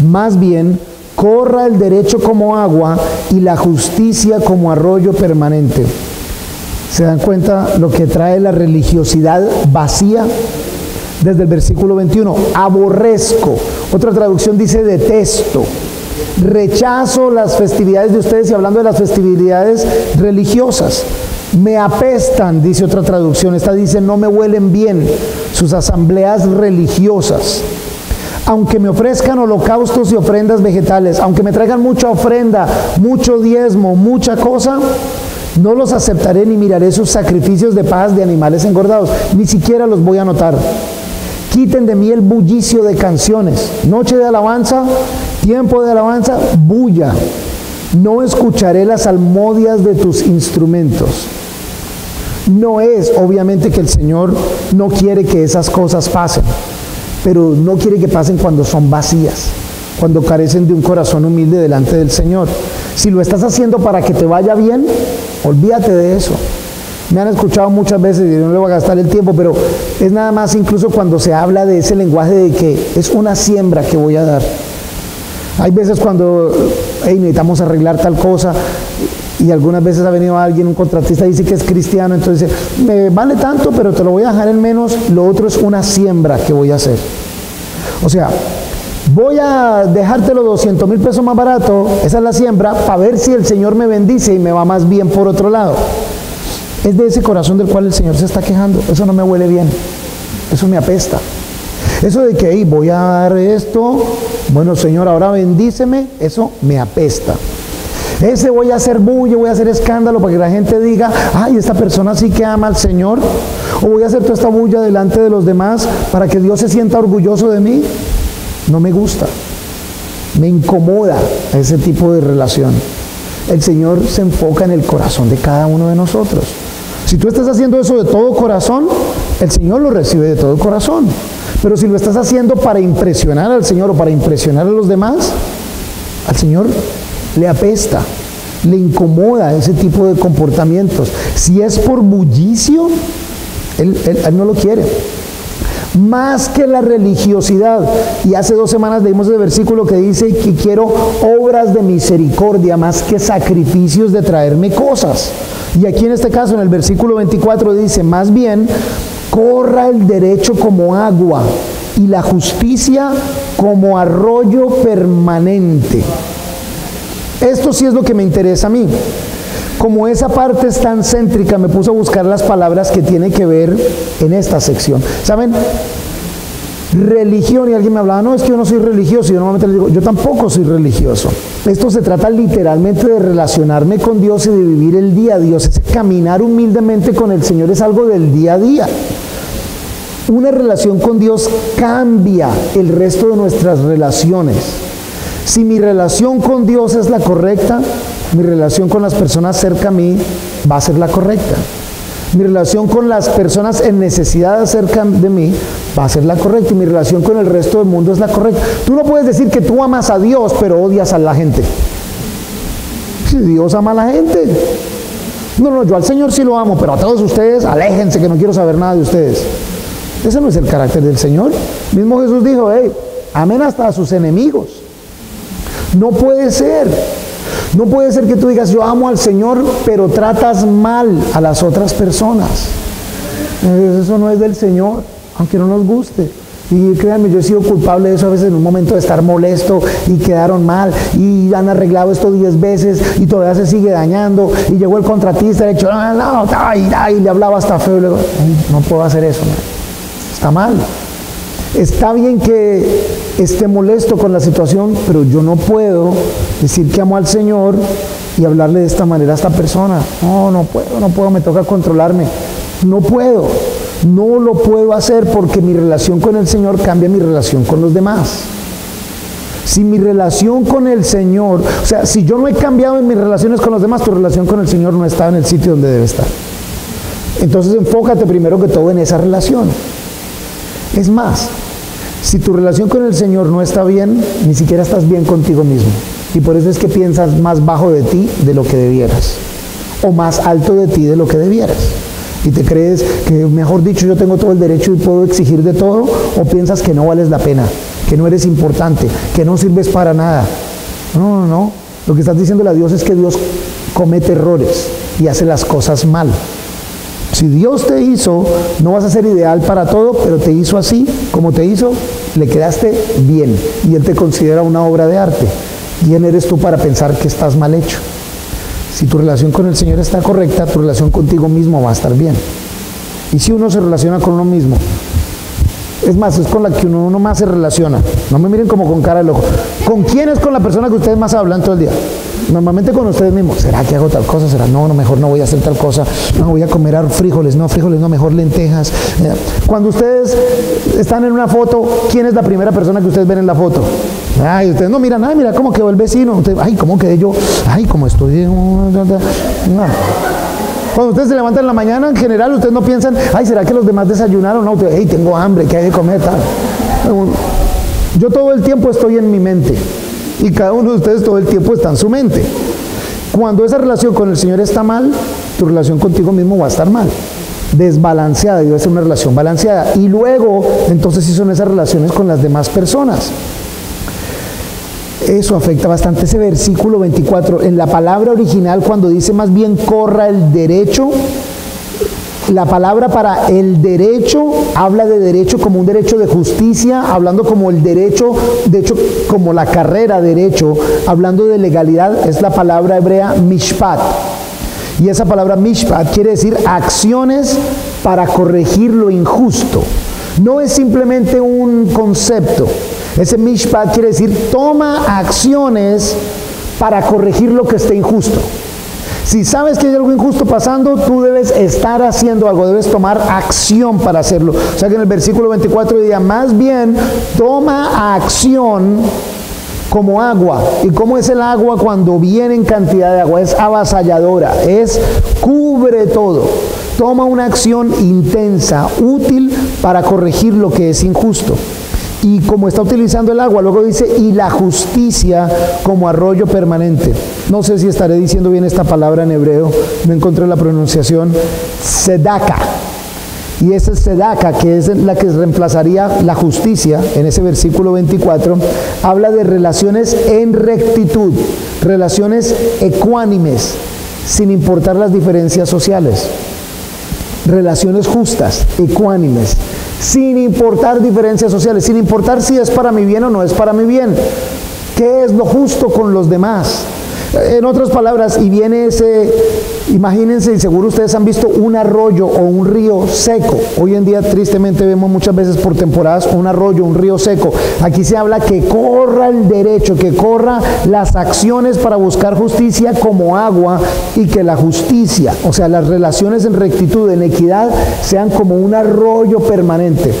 Más bien, corra el derecho como agua y la justicia como arroyo permanente. ¿Se dan cuenta lo que trae la religiosidad vacía? Desde el versículo 21, aborrezco. Otra traducción dice detesto. Rechazo las festividades de ustedes, y hablando de las festividades religiosas. Me apestan, dice otra traducción. Esta dice no me huelen bien sus asambleas religiosas. Aunque me ofrezcan holocaustos y ofrendas vegetales, aunque me traigan mucha ofrenda, mucho diezmo, mucha cosa, no los aceptaré ni miraré sus sacrificios de paz de animales engordados, ni siquiera los voy a notar. Quiten de mí el bullicio de canciones. Noche de alabanza, tiempo de alabanza, bulla. No escucharé las salmodias de tus instrumentos. No es obviamente que el Señor no quiere que esas cosas pasen, pero no quiere que pasen cuando son vacías, cuando carecen de un corazón humilde delante del Señor. Si lo estás haciendo para que te vaya bien, olvídate de eso. Me han escuchado muchas veces, y no le voy a gastar el tiempo, pero es nada más incluso cuando se habla de ese lenguaje de que es una siembra que voy a dar. Hay veces cuando necesitamos arreglar tal cosa, y algunas veces ha venido alguien, un contratista, dice que es cristiano, entonces dice, me vale tanto, pero te lo voy a dejar en menos, lo otro es una siembra que voy a hacer. O sea, voy a dejártelo 200,000 pesos más barato, esa es la siembra, para ver si el Señor me bendice y me va más bien por otro lado. Es de ese corazón del cual el Señor se está quejando. Eso no me huele bien, eso me apesta. Eso de que voy a dar esto, bueno Señor, ahora bendíceme, eso me apesta. Ese voy a hacer bulla, voy a hacer escándalo para que la gente diga, ay, esta persona sí que ama al Señor. O voy a hacer toda esta bulla delante de los demás para que Dios se sienta orgulloso de mí. No me gusta, me incomoda ese tipo de relación. El Señor se enfoca en el corazón de cada uno de nosotros. Si tú estás haciendo eso de todo corazón, el Señor lo recibe de todo corazón. Pero si lo estás haciendo para impresionar al Señor o para impresionar a los demás, al Señor le apesta, le incomoda ese tipo de comportamientos. Si es por bullicio, Él no lo quiere. Más que la religiosidad. Y hace 2 semanas leímos el versículo que dice que quiero obras de misericordia más que sacrificios de traerme cosas. Y aquí en este caso, en el versículo 24 dice, más bien, corra el derecho como agua y la justicia como arroyo permanente. Esto sí es lo que me interesa a mí. Como esa parte es tan céntrica, me puse a buscar las palabras que tienen que ver en esta sección. ¿Saben? Religión, y alguien me hablaba, no, es que yo no soy religioso, y yo normalmente les digo, yo tampoco soy religioso. Esto se trata literalmente de relacionarme con Dios y de vivir el día a día. Es caminar humildemente con el Señor, es algo del día a día. Una relación con Dios cambia el resto de nuestras relaciones. Si mi relación con Dios es la correcta, mi relación con las personas cerca a mí va a ser la correcta. Mi relación con las personas en necesidad cerca de mí va a ser la correcta. Y mi relación con el resto del mundo es la correcta. Tú no puedes decir que tú amas a Dios, pero odias a la gente. Si Dios ama a la gente. No, yo al Señor sí lo amo, pero a todos ustedes, aléjense que no quiero saber nada de ustedes. Ese no es el carácter del Señor. Mismo Jesús dijo, amen hasta a sus enemigos. No puede ser. No puede ser que tú digas, yo amo al Señor, pero tratas mal a las otras personas. Eso no es del Señor, aunque no nos guste. Y créanme, yo he sido culpable de eso a veces en un momento de estar molesto y quedaron mal y han arreglado esto 10 veces y todavía se sigue dañando y llegó el contratista y le ha dicho, y le hablaba hasta feo y le digo, no puedo hacer eso, está mal. Está bien que esté molesto con la situación, pero yo no puedo decir que amo al Señor y hablarle de esta manera a esta persona. No puedo, me toca controlarme. No lo puedo hacer porque mi relación con el Señor cambia mi relación con los demás. Si mi relación con el Señor, o sea, si yo no he cambiado en mis relaciones con los demás, tu relación con el Señor no está en el sitio donde debe estar. Entonces enfócate primero que todo en esa relación. Es más, si tu relación con el Señor no está bien, ni siquiera estás bien contigo mismo. Y por eso es que piensas más bajo de ti de lo que debieras, o más alto de ti de lo que debieras. y te crees que, mejor dicho, yo tengo todo el derecho y puedo exigir de todo, o piensas que no vales la pena, que no eres importante, que no sirves para nada. No, no, no. Lo que estás diciéndole a Dios es que Dios comete errores y hace las cosas mal. Si Dios te hizo, no vas a ser ideal para todo, pero te hizo así, como te hizo, le quedaste bien y Él te considera una obra de arte. ¿Quién eres tú para pensar que estás mal hecho? Si tu relación con el Señor está correcta, tu relación contigo mismo va a estar bien. Y si uno se relaciona con uno mismo, es más, es con la que uno más se relaciona. No me miren como con cara de loco. ¿Con quién es con la persona que ustedes más hablan todo el día? Normalmente con ustedes mismos. ¿Será que hago tal cosa? ¿Será? No, mejor no voy a hacer tal cosa. No, voy a comer frijoles. No, frijoles no, mejor lentejas. Cuando ustedes están en una foto, ¿quién es la primera persona que ustedes ven en la foto? Ay, ustedes no miran, ay, mira cómo quedó el vecino. Ustedes, ay, ¿cómo quedé yo? Ay, ¿cómo estoy? No. Cuando ustedes se levantan en la mañana, en general, ustedes no piensan, ay, ¿será que los demás desayunaron? No, ustedes, hey, tengo hambre, ¿qué hay de comer? Tal. Yo todo el tiempo estoy en mi mente y cada uno de ustedes todo el tiempo está en su mente. Cuando esa relación con el Señor está mal, tu relación contigo mismo va a estar mal, desbalanceada, y debe ser una relación balanceada. Y luego, entonces, sí son esas relaciones con las demás personas. Eso afecta bastante. Ese versículo 24, en la palabra original, cuando dice más bien corra el derecho, la palabra para el derecho habla de derecho como un derecho de justicia, hablando como el derecho, de hecho como la carrera derecho, hablando de legalidad, es la palabra hebrea mishpat. Y esa palabra mishpat quiere decir acciones para corregir lo injusto. No es simplemente un concepto. Ese mishpat quiere decir toma acciones para corregir lo que esté injusto. Si sabes que hay algo injusto pasando, tú debes estar haciendo algo, debes tomar acción para hacerlo. O sea que en el versículo 24 diría, más bien toma acción como agua. ¿Y cómo es el agua cuando viene en cantidad de agua? Es avasalladora, cubre todo. Toma una acción intensa, útil para corregir lo que es injusto. Y como está utilizando el agua, luego dice, y la justicia como arroyo permanente. No sé si estaré diciendo bien esta palabra en hebreo, no encontré la pronunciación. Sedaka. Y esa sedaka, que es la que reemplazaría la justicia, en ese versículo 24, habla de relaciones en rectitud, relaciones ecuánimes, sin importar las diferencias sociales. Relaciones justas, ecuánimes, sin importar diferencias sociales, sin importar si es para mi bien o no es para mi bien. ¿Qué es lo justo con los demás? En otras palabras, y viene imagínense, y seguro ustedes han visto un arroyo o un río seco. Hoy en día tristemente vemos muchas veces por temporadas un arroyo, un río seco. Aquí se habla que corra el derecho, que corra las acciones para buscar justicia como agua, y que la justicia, o sea, las relaciones en rectitud, en equidad, sean como un arroyo permanente.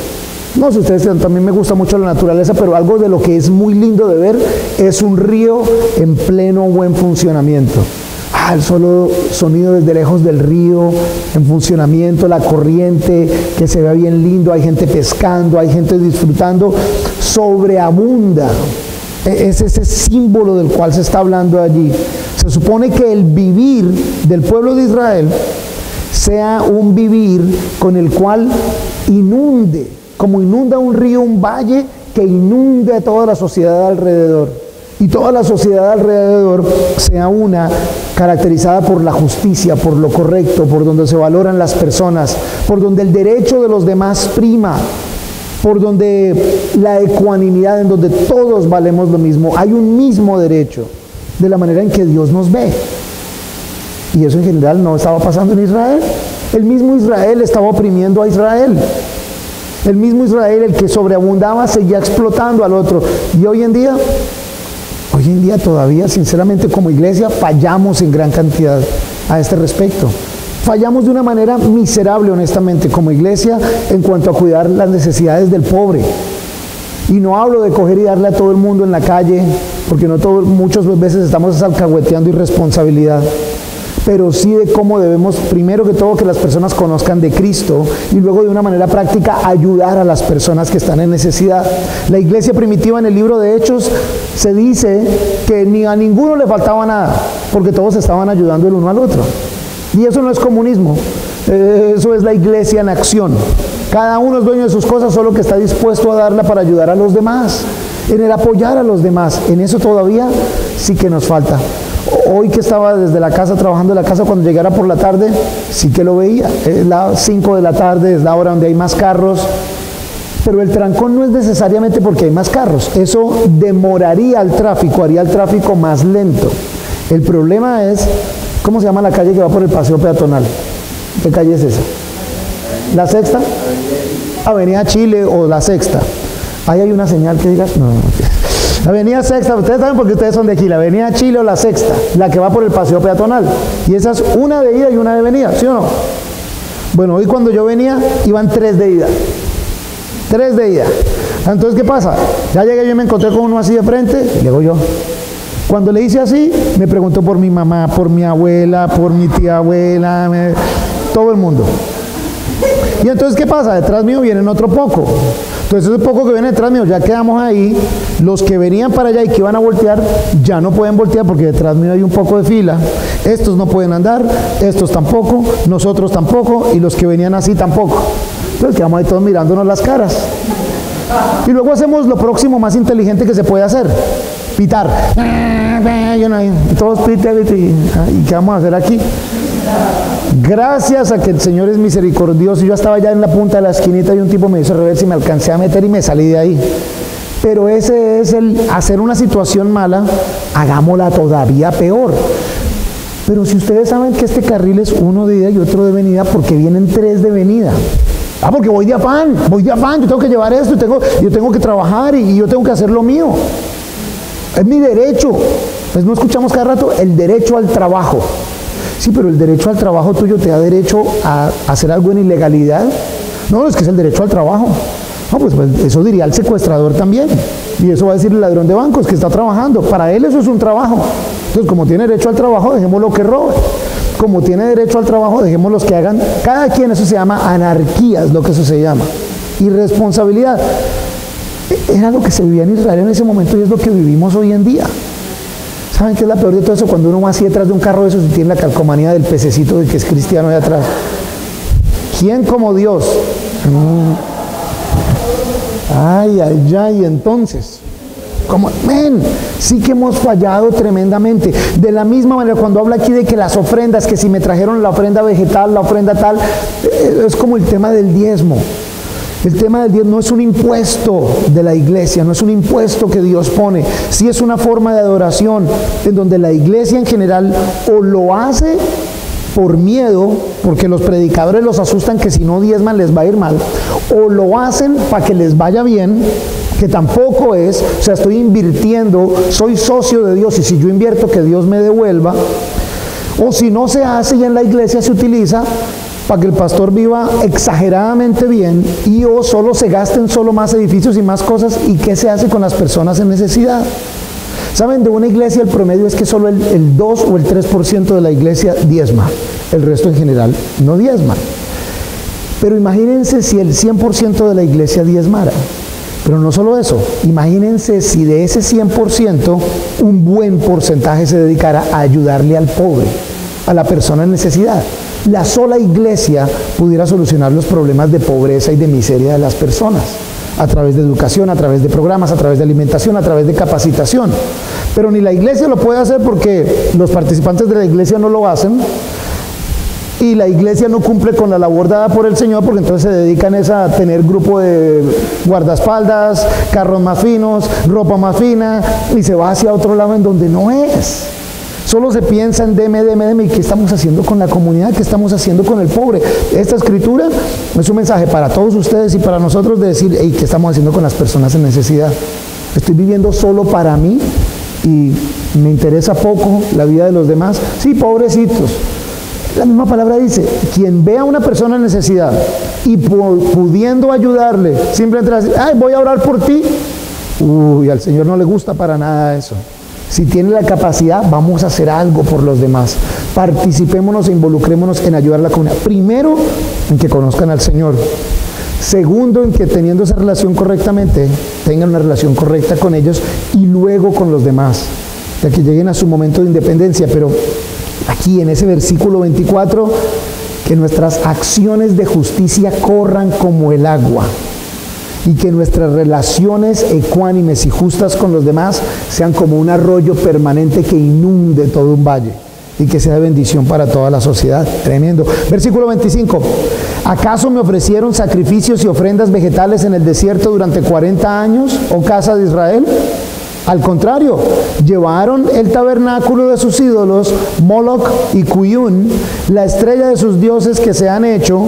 No sé, ustedes también me gusta mucho la naturaleza, pero algo de lo que es muy lindo de ver es un río en pleno buen funcionamiento. El solo sonido desde lejos del río en funcionamiento, la corriente que se ve bien lindo, hay gente pescando, hay gente disfrutando, sobreabunda. Es ese símbolo del cual se está hablando allí. Se supone que el vivir del pueblo de Israel sea un vivir con el cual inunde, como inunda un río, un valle, que inunde a toda la sociedad alrededor. Y toda la sociedad alrededor sea una caracterizada por la justicia, por lo correcto, por donde se valoran las personas, por donde el derecho de los demás prima, por donde la ecuanimidad, en donde todos valemos lo mismo. Hay un mismo derecho, de la manera en que Dios nos ve. Y eso en general no estaba pasando en Israel. El mismo Israel estaba oprimiendo a Israel. El mismo Israel, el que sobreabundaba, seguía explotando al otro. Y hoy en día todavía, sinceramente, como iglesia, fallamos en gran cantidad a este respecto. Fallamos de una manera miserable, honestamente, como iglesia, en cuanto a cuidar las necesidades del pobre. Y no hablo de coger y darle a todo el mundo en la calle, porque muchas veces estamos alcahueteando irresponsabilidad. Pero sí de cómo debemos, primero que todo, que las personas conozcan de Cristo, y luego de una manera práctica ayudar a las personas que están en necesidad. La iglesia primitiva, en el libro de Hechos, se dice que ni a ninguno le faltaba nada, porque todos estaban ayudando el uno al otro. Y eso no es comunismo. Eso es la iglesia en acción. Cada uno es dueño de sus cosas, solo que está dispuesto a darla para ayudar a los demás, en el apoyar a los demás. En eso todavía sí que nos falta. Hoy que estaba desde la casa, trabajando en la casa, cuando llegara por la tarde, sí que lo veía. Es las 5 de la tarde, es la hora donde hay más carros. Pero el trancón no es necesariamente porque hay más carros. Eso demoraría el tráfico, haría el tráfico más lento. El problema es, ¿cómo se llama la calle que va por el paseo peatonal? ¿Qué calle es esa? ¿La Sexta? Avenida Chile o la Sexta. Ahí hay una señal que diga, no. Avenida Sexta, ustedes saben porque ustedes son de aquí, la Avenida Chile o la Sexta, la que va por el paseo peatonal. Y esa es una de ida y una de venida, ¿sí o no? Bueno, hoy cuando yo venía, iban 3 de ida. 3 de ida. Entonces, ¿qué pasa? Ya llegué yo y me encontré con uno así de frente, y llego yo. Cuando le hice así, me preguntó por mi mamá, por mi abuela, por mi tía abuela, todo el mundo. Y entonces, ¿qué pasa? Detrás mío vienen otro poco. Entonces, ese poco que viene detrás mío, ya quedamos ahí. Los que venían para allá y que iban a voltear, ya no pueden voltear porque detrás mío hay un poco de fila. Estos no pueden andar, estos tampoco, nosotros tampoco, y los que venían así tampoco. Entonces, quedamos ahí todos mirándonos las caras. Y luego hacemos lo próximo más inteligente que se puede hacer: pitar. Y todos piten, ¿y qué vamos a hacer aquí? Gracias a que el Señor es misericordioso, yo estaba ya en la punta de la esquinita y un tipo me hizo reversa y me alcancé a meter y me salí de ahí. Pero ese es el hacer una situación mala, hagámosla todavía peor. Pero si ustedes saben que este carril es uno de ida y otro de venida, porque vienen 3 de venida. Porque voy de afán, yo tengo que llevar esto, yo tengo que trabajar y yo tengo que hacer lo mío. Es mi derecho. Pues no escuchamos cada rato el derecho al trabajo. Sí, pero el derecho al trabajo tuyo te da derecho a hacer algo en ilegalidad. No, es que es el derecho al trabajo. No, pues eso diría el secuestrador también. Y eso va a decir el ladrón de bancos que está trabajando. Para él eso es un trabajo. Entonces, como tiene derecho al trabajo, dejémoslo que robe. Como tiene derecho al trabajo, dejémoslos que hagan cada quien. Eso se llama anarquía, es lo que eso se llama. Irresponsabilidad. Era lo que se vivía en Israel en ese momento y es lo que vivimos hoy en día. ¿Saben qué es la peor de todo eso? Cuando uno va así detrás de un carro de esos y tiene la calcomanía del pececito de que es cristiano de atrás. ¿Quién como Dios? Ay, entonces, sí que hemos fallado tremendamente. De la misma manera, cuando habla aquí de que las ofrendas, que si me trajeron la ofrenda vegetal, la ofrenda tal, es como el tema del diezmo. El tema del diezmo no es un impuesto de la iglesia, no es un impuesto que Dios pone. Sí es una forma de adoración en donde la iglesia en general o lo hace por miedo, porque los predicadores los asustan que si no diezman les va a ir mal, o lo hacen para que les vaya bien, que tampoco es, o sea, estoy invirtiendo, soy socio de Dios y si yo invierto que Dios me devuelva, o si no se hace y en la iglesia se utiliza para que el pastor viva exageradamente bien y o solo se gasten solo más edificios y más cosas. ¿Y qué se hace con las personas en necesidad? ¿Saben? De una iglesia el promedio es que solo el 2 o el 3% de la iglesia diezma, el resto en general no diezma. Pero imagínense si el 100% de la iglesia diezmara. Pero no solo eso, imagínense si de ese 100% un buen porcentaje se dedicara a ayudarle al pobre, a la persona en necesidad. La sola iglesia pudiera solucionar los problemas de pobreza y de miseria de las personas, a través de educación, a través de programas, a través de alimentación, a través de capacitación. Pero ni la iglesia lo puede hacer porque los participantes de la iglesia no lo hacen, y la iglesia no cumple con la labor dada por el Señor, porque entonces se dedican a tener grupo de guardaespaldas, carros más finos, ropa más fina, y se va hacia otro lado en donde no es. Solo se piensa en deme, ¿y qué estamos haciendo con la comunidad? ¿Qué estamos haciendo con el pobre? Esta escritura es un mensaje para todos ustedes y para nosotros de decir, hey, ¿qué estamos haciendo con las personas en necesidad? ¿Estoy viviendo solo para mí y me interesa poco la vida de los demás? Sí, pobrecitos. La misma palabra dice, quien ve a una persona en necesidad y pudiendo ayudarle, simplemente dice, ay, voy a orar por ti. Uy, al Señor no le gusta para nada eso. Si tiene la capacidad, vamos a hacer algo por los demás. Participémonos e involucrémonos en ayudar a la comunidad. Primero, en que conozcan al Señor. Segundo, en que teniendo esa relación correctamente, tengan una relación correcta con ellos y luego con los demás, de que lleguen a su momento de independencia. Pero aquí en ese versículo 24 que nuestras acciones de justicia corran como el agua y que nuestras relaciones ecuánimes y justas con los demás sean como un arroyo permanente que inunde todo un valle y que sea de bendición para toda la sociedad. Tremendo. Versículo 25. ¿Acaso me ofrecieron sacrificios y ofrendas vegetales en el desierto durante 40 años, oh casa de Israel? Al contrario, llevaron el tabernáculo de sus ídolos, Moloch y Cuyún, la estrella de sus dioses que se han hecho.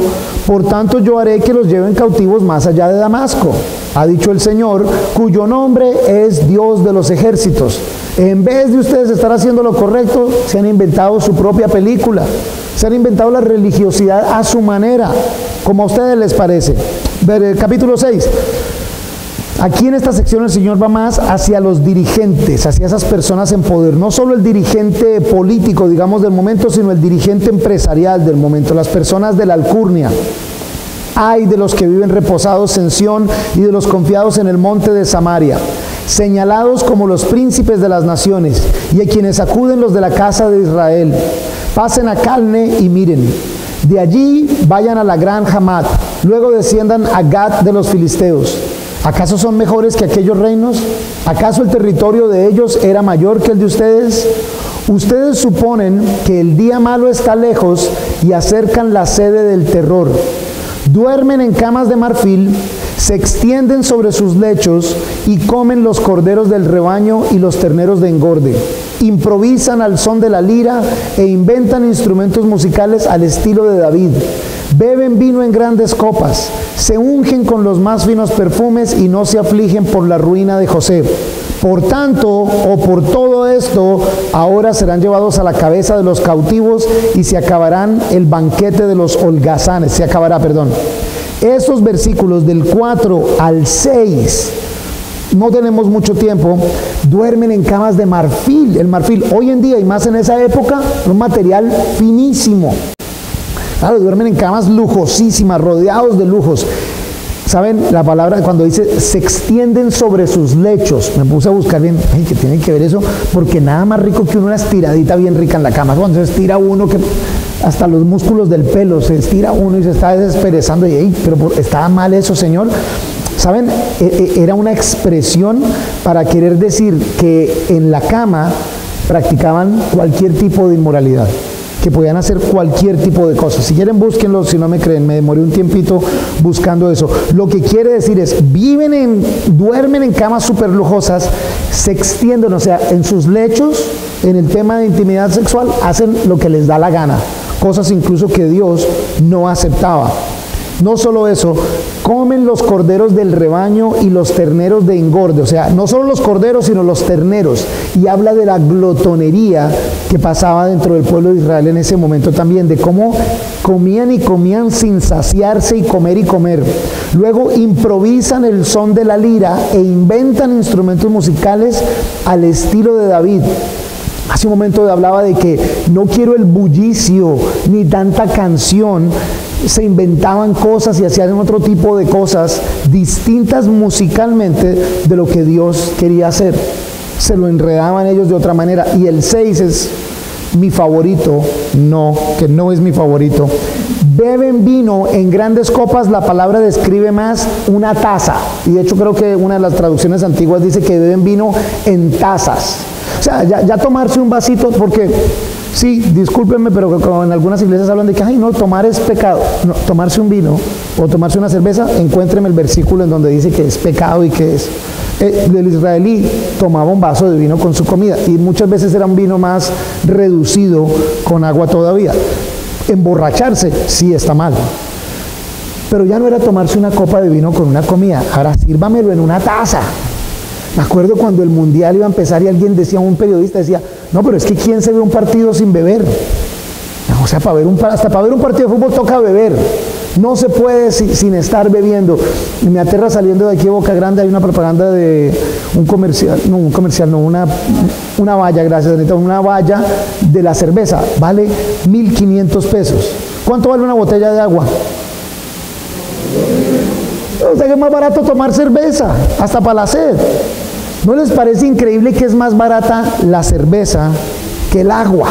Por tanto, yo haré que los lleven cautivos más allá de Damasco, ha dicho el Señor, cuyo nombre es Dios de los ejércitos. En vez de ustedes estar haciendo lo correcto, se han inventado su propia película. Se han inventado la religiosidad a su manera, como a ustedes les parece. Capítulo 6. Aquí en esta sección el Señor va más hacia los dirigentes, hacia esas personas en poder. No solo el dirigente político, digamos, del momento, sino el dirigente empresarial del momento, las personas de la alcurnia. Ay de los que viven reposados en Sión y de los confiados en el monte de Samaria, señalados como los príncipes de las naciones, y a quienes acuden los de la casa de Israel. Pasen a Calne y miren. De allí vayan a la gran Hamat, luego desciendan a Gat de los filisteos. ¿Acaso son mejores que aquellos reinos? ¿Acaso el territorio de ellos era mayor que el de ustedes? Ustedes suponen que el día malo está lejos y acercan la sede del terror. Duermen en camas de marfil, se extienden sobre sus lechos y comen los corderos del rebaño y los terneros de engorde. Improvisan al son de la lira e inventan instrumentos musicales al estilo de David. Beben vino en grandes copas, se ungen con los más finos perfumes y no se afligen por la ruina de José. Por tanto, o por todo esto, ahora serán llevados a la cabeza de los cautivos y se acabarán el banquete de los holgazanes. Se acabará, perdón. Estos versículos del 4 al 6, no tenemos mucho tiempo, duermen en camas de marfil. El marfil hoy en día y más en esa época, un material finísimo. Claro, duermen en camas lujosísimas, rodeados de lujos. ¿Saben? La palabra cuando dice se extienden sobre sus lechos, me puse a buscar bien, ay, ¿qué tiene que ver eso? Porque nada más rico que una estiradita bien rica en la cama. Cuando se estira uno, que hasta los músculos del pelo, se estira uno y se está desperezando, y hey, pero ¿estaba mal eso, Señor? ¿Saben? Era una expresión para querer decir que en la cama practicaban cualquier tipo de inmoralidad, que podían hacer cualquier tipo de cosas. Si quieren, búsquenlo, si no me creen, me demoré un tiempito buscando eso. Lo que quiere decir es, duermen en camas súper lujosas, se extienden, o sea, en sus lechos, en el tema de intimidad sexual, hacen lo que les da la gana, cosas incluso que Dios no aceptaba. No solo eso, comen los corderos del rebaño y los terneros de engorde, o sea, no solo los corderos, sino los terneros, y habla de la glotonería que pasaba dentro del pueblo de Israel en ese momento también, de cómo comían y comían sin saciarse y comer. Luego improvisan el son de la lira e inventan instrumentos musicales al estilo de David. Hace un momento hablaba de que no quiero el bullicio ni tanta canción. Se inventaban cosas y hacían otro tipo de cosas distintas musicalmente de lo que Dios quería hacer. Se lo enredaban ellos de otra manera. Y el 6 es mi favorito, que no es mi favorito. Beben vino en grandes copas. La palabra describe más una taza, y de hecho creo que una de las traducciones antiguas dice que beben vino en tazas. O sea, ya tomarse un vasito, porque sí, discúlpenme, pero en algunas iglesias hablan de que, ay, no, tomar es pecado. No, tomarse un vino o tomarse una cerveza, encuéntreme el versículo en donde dice que es pecado y que es. El israelí tomaba un vaso de vino con su comida, y muchas veces era un vino más reducido con agua todavía. Emborracharse sí está mal, pero ya no era tomarse una copa de vino con una comida. Ahora sírvamelo en una taza. Me acuerdo cuando el mundial iba a empezar y alguien decía, un periodista decía, no, pero es que ¿quién se ve un partido sin beber? No, o sea, hasta para ver un partido de fútbol toca beber. No se puede sin estar bebiendo. Y me aterra, saliendo de aquí de Boca Grande, hay una propaganda de una valla, gracias Anita, una valla de la cerveza, vale 1.500 pesos. ¿Cuánto vale una botella de agua? O sea que es más barato tomar cerveza, hasta para la sed. ¿No les parece increíble que es más barata la cerveza que el agua?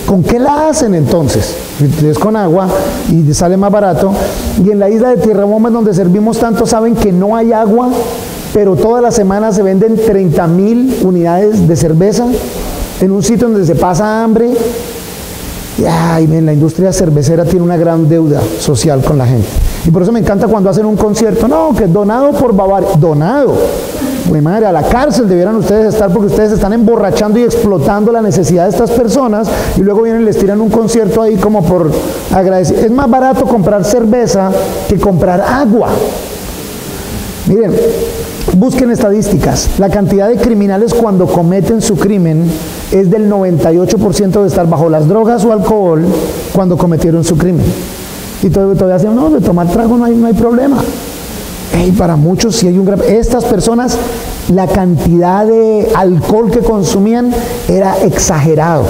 ¿Con qué la hacen entonces? Es con agua y sale más barato. Y en la isla de Tierra Bomba, donde servimos tanto, saben que no hay agua, pero toda la semana se venden 30,000 unidades de cerveza en un sitio donde se pasa hambre. Y la industria cervecera tiene una gran deuda social con la gente. Y por eso me encanta cuando hacen un concierto, no, que donado por Bavaria. Donado. Pues madre, a la cárcel debieran ustedes estar, porque ustedes están emborrachando y explotando la necesidad de estas personas, y luego vienen y les tiran un concierto ahí como por agradecer. Es más barato comprar cerveza que comprar agua. Miren, busquen estadísticas. La cantidad de criminales cuando cometen su crimen es del 98% de estar bajo las drogas o alcohol cuando cometieron su crimen. Y todavía dicen, no, de tomar trago no hay problema. Para muchos sí hay un gran... Estas personas, la cantidad de alcohol que consumían era exagerado.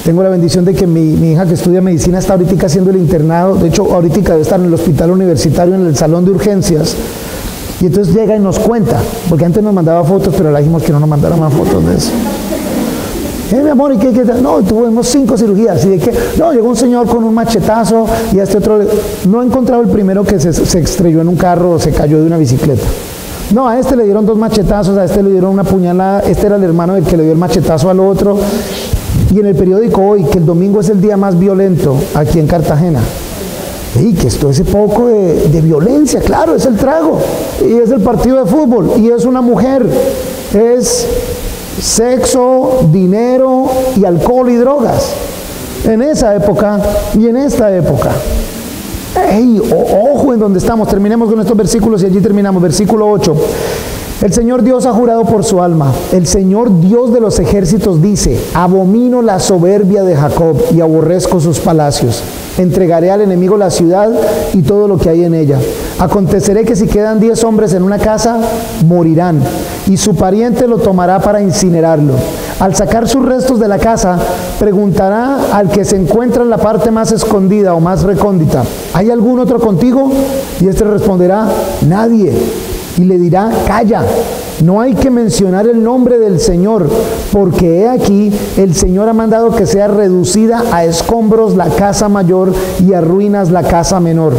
Tengo la bendición de que mi hija que estudia medicina está ahorita haciendo el internado. De hecho, ahorita debe estar en el hospital universitario, en el salón de urgencias. Y entonces llega y nos cuenta, porque antes nos mandaba fotos, pero le dijimos que no nos mandara más fotos de eso. Mi amor, ¿y qué? No, tuvimos 5 cirugías. ¿Y de qué? No, llegó un señor con un machetazo y a este otro... No he encontrado el primero que se estrelló en un carro o se cayó de una bicicleta. No, a este le dieron 2 machetazos, a este le dieron una puñalada, este era el hermano del que le dio el machetazo al otro. Y en el periódico hoy, que el domingo es el día más violento aquí en Cartagena. Y que esto es poco de violencia, claro, es el trago, y es el partido de fútbol, y es una mujer, es sexo, dinero y alcohol y drogas. En esa época y en esta época. Ojo en donde estamos. Terminemos con estos versículos y allí terminamos. Versículo 8. El Señor Dios ha jurado por su alma. El Señor Dios de los ejércitos dice: abomino la soberbia de Jacob y aborrezco sus palacios. Entregaré al enemigo la ciudad y todo lo que hay en ella. Aconteceré que si quedan 10 hombres en una casa, morirán, y su pariente lo tomará para incinerarlo. Al sacar sus restos de la casa, preguntará al que se encuentra en la parte más escondida o más recóndita: ¿hay algún otro contigo? Y éste responderá: nadie. Y le dirá: calla, no hay que mencionar el nombre del Señor, porque he aquí, el Señor ha mandado que sea reducida a escombros la casa mayor y a ruinas la casa menor.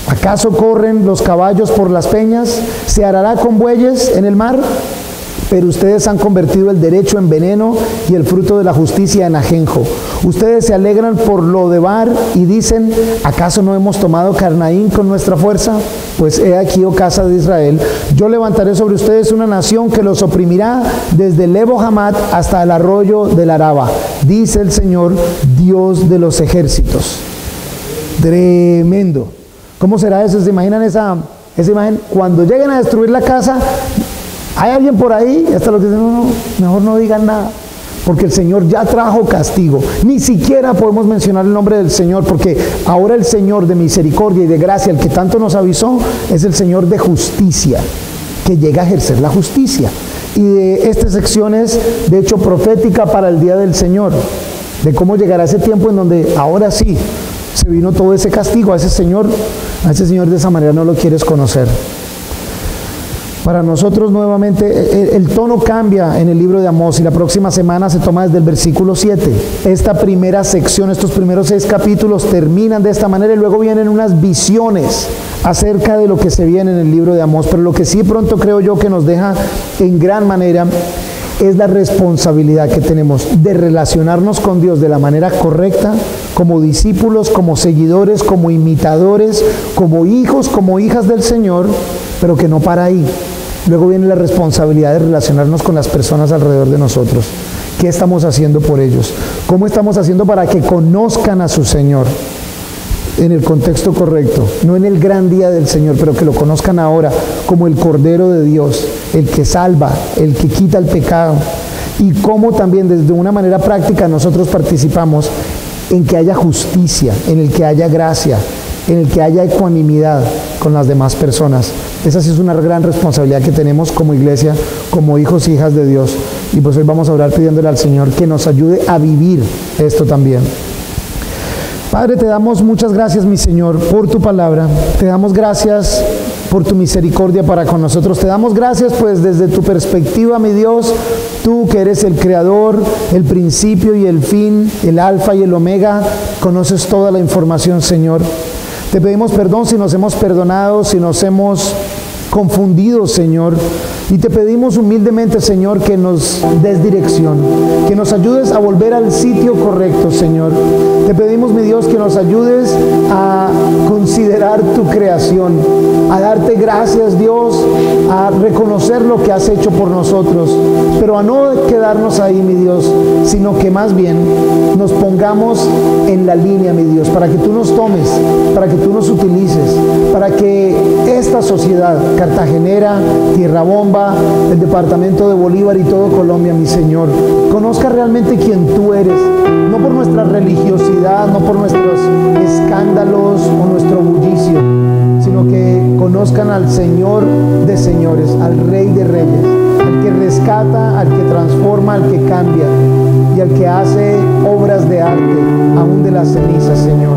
¿Acaso corren los caballos por las peñas? ¿Se arará con bueyes en el mar? Pero ustedes han convertido el derecho en veneno y el fruto de la justicia en ajenjo. Ustedes se alegran por lo de Bar y dicen: ¿acaso no hemos tomado Carnaín con nuestra fuerza? Pues he aquí, oh casa de Israel, yo levantaré sobre ustedes una nación que los oprimirá desde el Lebo Hamat hasta el arroyo del Araba, dice el Señor, Dios de los ejércitos. Tremendo. ¿Cómo será eso? ¿Se imaginan esa imagen? Cuando lleguen a destruir la casa, hay alguien por ahí, y hasta los que dicen: no, mejor no digan nada, porque el Señor ya trajo castigo. Ni siquiera podemos mencionar el nombre del Señor, porque ahora el Señor de misericordia y de gracia, el que tanto nos avisó, es el Señor de justicia, que llega a ejercer la justicia. Y de esta sección es, de hecho, profética para el día del Señor, de cómo llegará ese tiempo en donde ahora sí se vino todo ese castigo. A ese Señor de esa manera no lo quieres conocer. Para nosotros nuevamente el tono cambia en el libro de Amós, y la próxima semana se toma desde el versículo 7. Esta primera sección, estos primeros 6 capítulos terminan de esta manera, y luego vienen unas visiones acerca de lo que se viene en el libro de Amós. Pero lo que sí pronto creo yo que nos deja en gran manera es la responsabilidad que tenemos de relacionarnos con Dios de la manera correcta, como discípulos, como seguidores, como imitadores, como hijos, como hijas del Señor, pero que no para ahí. Luego viene la responsabilidad de relacionarnos con las personas alrededor de nosotros. ¿Qué estamos haciendo por ellos? ¿Cómo estamos haciendo para que conozcan a su Señor en el contexto correcto? No en el gran día del Señor, pero que lo conozcan ahora como el Cordero de Dios, el que salva, el que quita el pecado. Y cómo también desde una manera práctica nosotros participamos en que haya justicia, en el que haya gracia, en el que haya ecuanimidad con las demás personas. Esa sí es una gran responsabilidad que tenemos como iglesia, como hijos e hijas de Dios. Y pues hoy vamos a orar pidiéndole al Señor que nos ayude a vivir esto también. Padre, te damos muchas gracias, mi Señor, por tu palabra. Te damos gracias por tu misericordia para con nosotros. Te damos gracias, pues desde tu perspectiva, mi Dios, tú que eres el creador, el principio y el fin, el alfa y el omega, conoces toda la información, Señor. Te pedimos perdón si nos hemos perdonado, si nos hemos confundido, Señor. Y te pedimos humildemente, Señor, que nos des dirección, que nos ayudes a volver al sitio correcto, Señor. Te pedimos, mi Dios, que nos ayudes a considerar tu creación, a darte gracias, Dios, a reconocer lo que has hecho por nosotros, pero a no quedarnos ahí, mi Dios, sino que más bien nos pongamos en la línea, mi Dios, para que tú nos tomes, para que tú nos utilices, para que esta sociedad cartagenera, Tierra Bomba, el departamento de Bolívar y todo Colombia, mi Señor, conozca realmente quién tú eres, no por nuestra religiosidad, no por nuestros escándalos o nuestro bullicio, sino que conozcan al Señor de señores, al Rey de reyes, al que rescata, al que transforma, al que cambia y al que hace obras de arte, aún de las cenizas, Señor.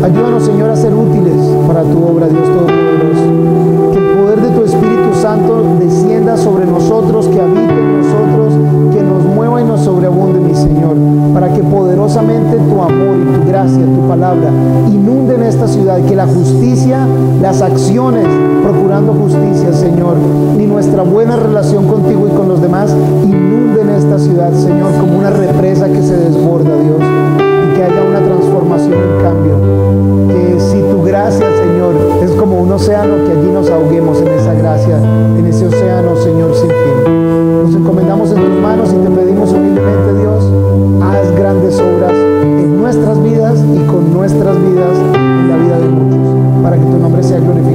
Ayúdanos, Señor, a ser útiles para tu obra, Dios Todopoderoso. Que el poder de tu Espíritu Santo descienda sobre nosotros, que habite en nosotros, que nos mueva y nos sobreabunde, mi Señor, para que poderosamente tu amor y tu gracia, tu palabra, inunden esta ciudad, que la justicia, las acciones procurando justicia, Señor, y nuestra buena relación contigo y con los demás, inunden esta ciudad, Señor, como una represa que se desborda, Dios, y que haya una transformación y cambio. Que si tu gracia, Señor, es como un océano, que allí nos ahoguemos en esa gracia, en ese océano, Señor, sin fin. Nos encomendamos en tus manos y te pedimos humildemente, Dios, haz grandes obras en nuestras vidas y con nuestras vidas, en la vida de muchos, para que tu nombre sea glorificado.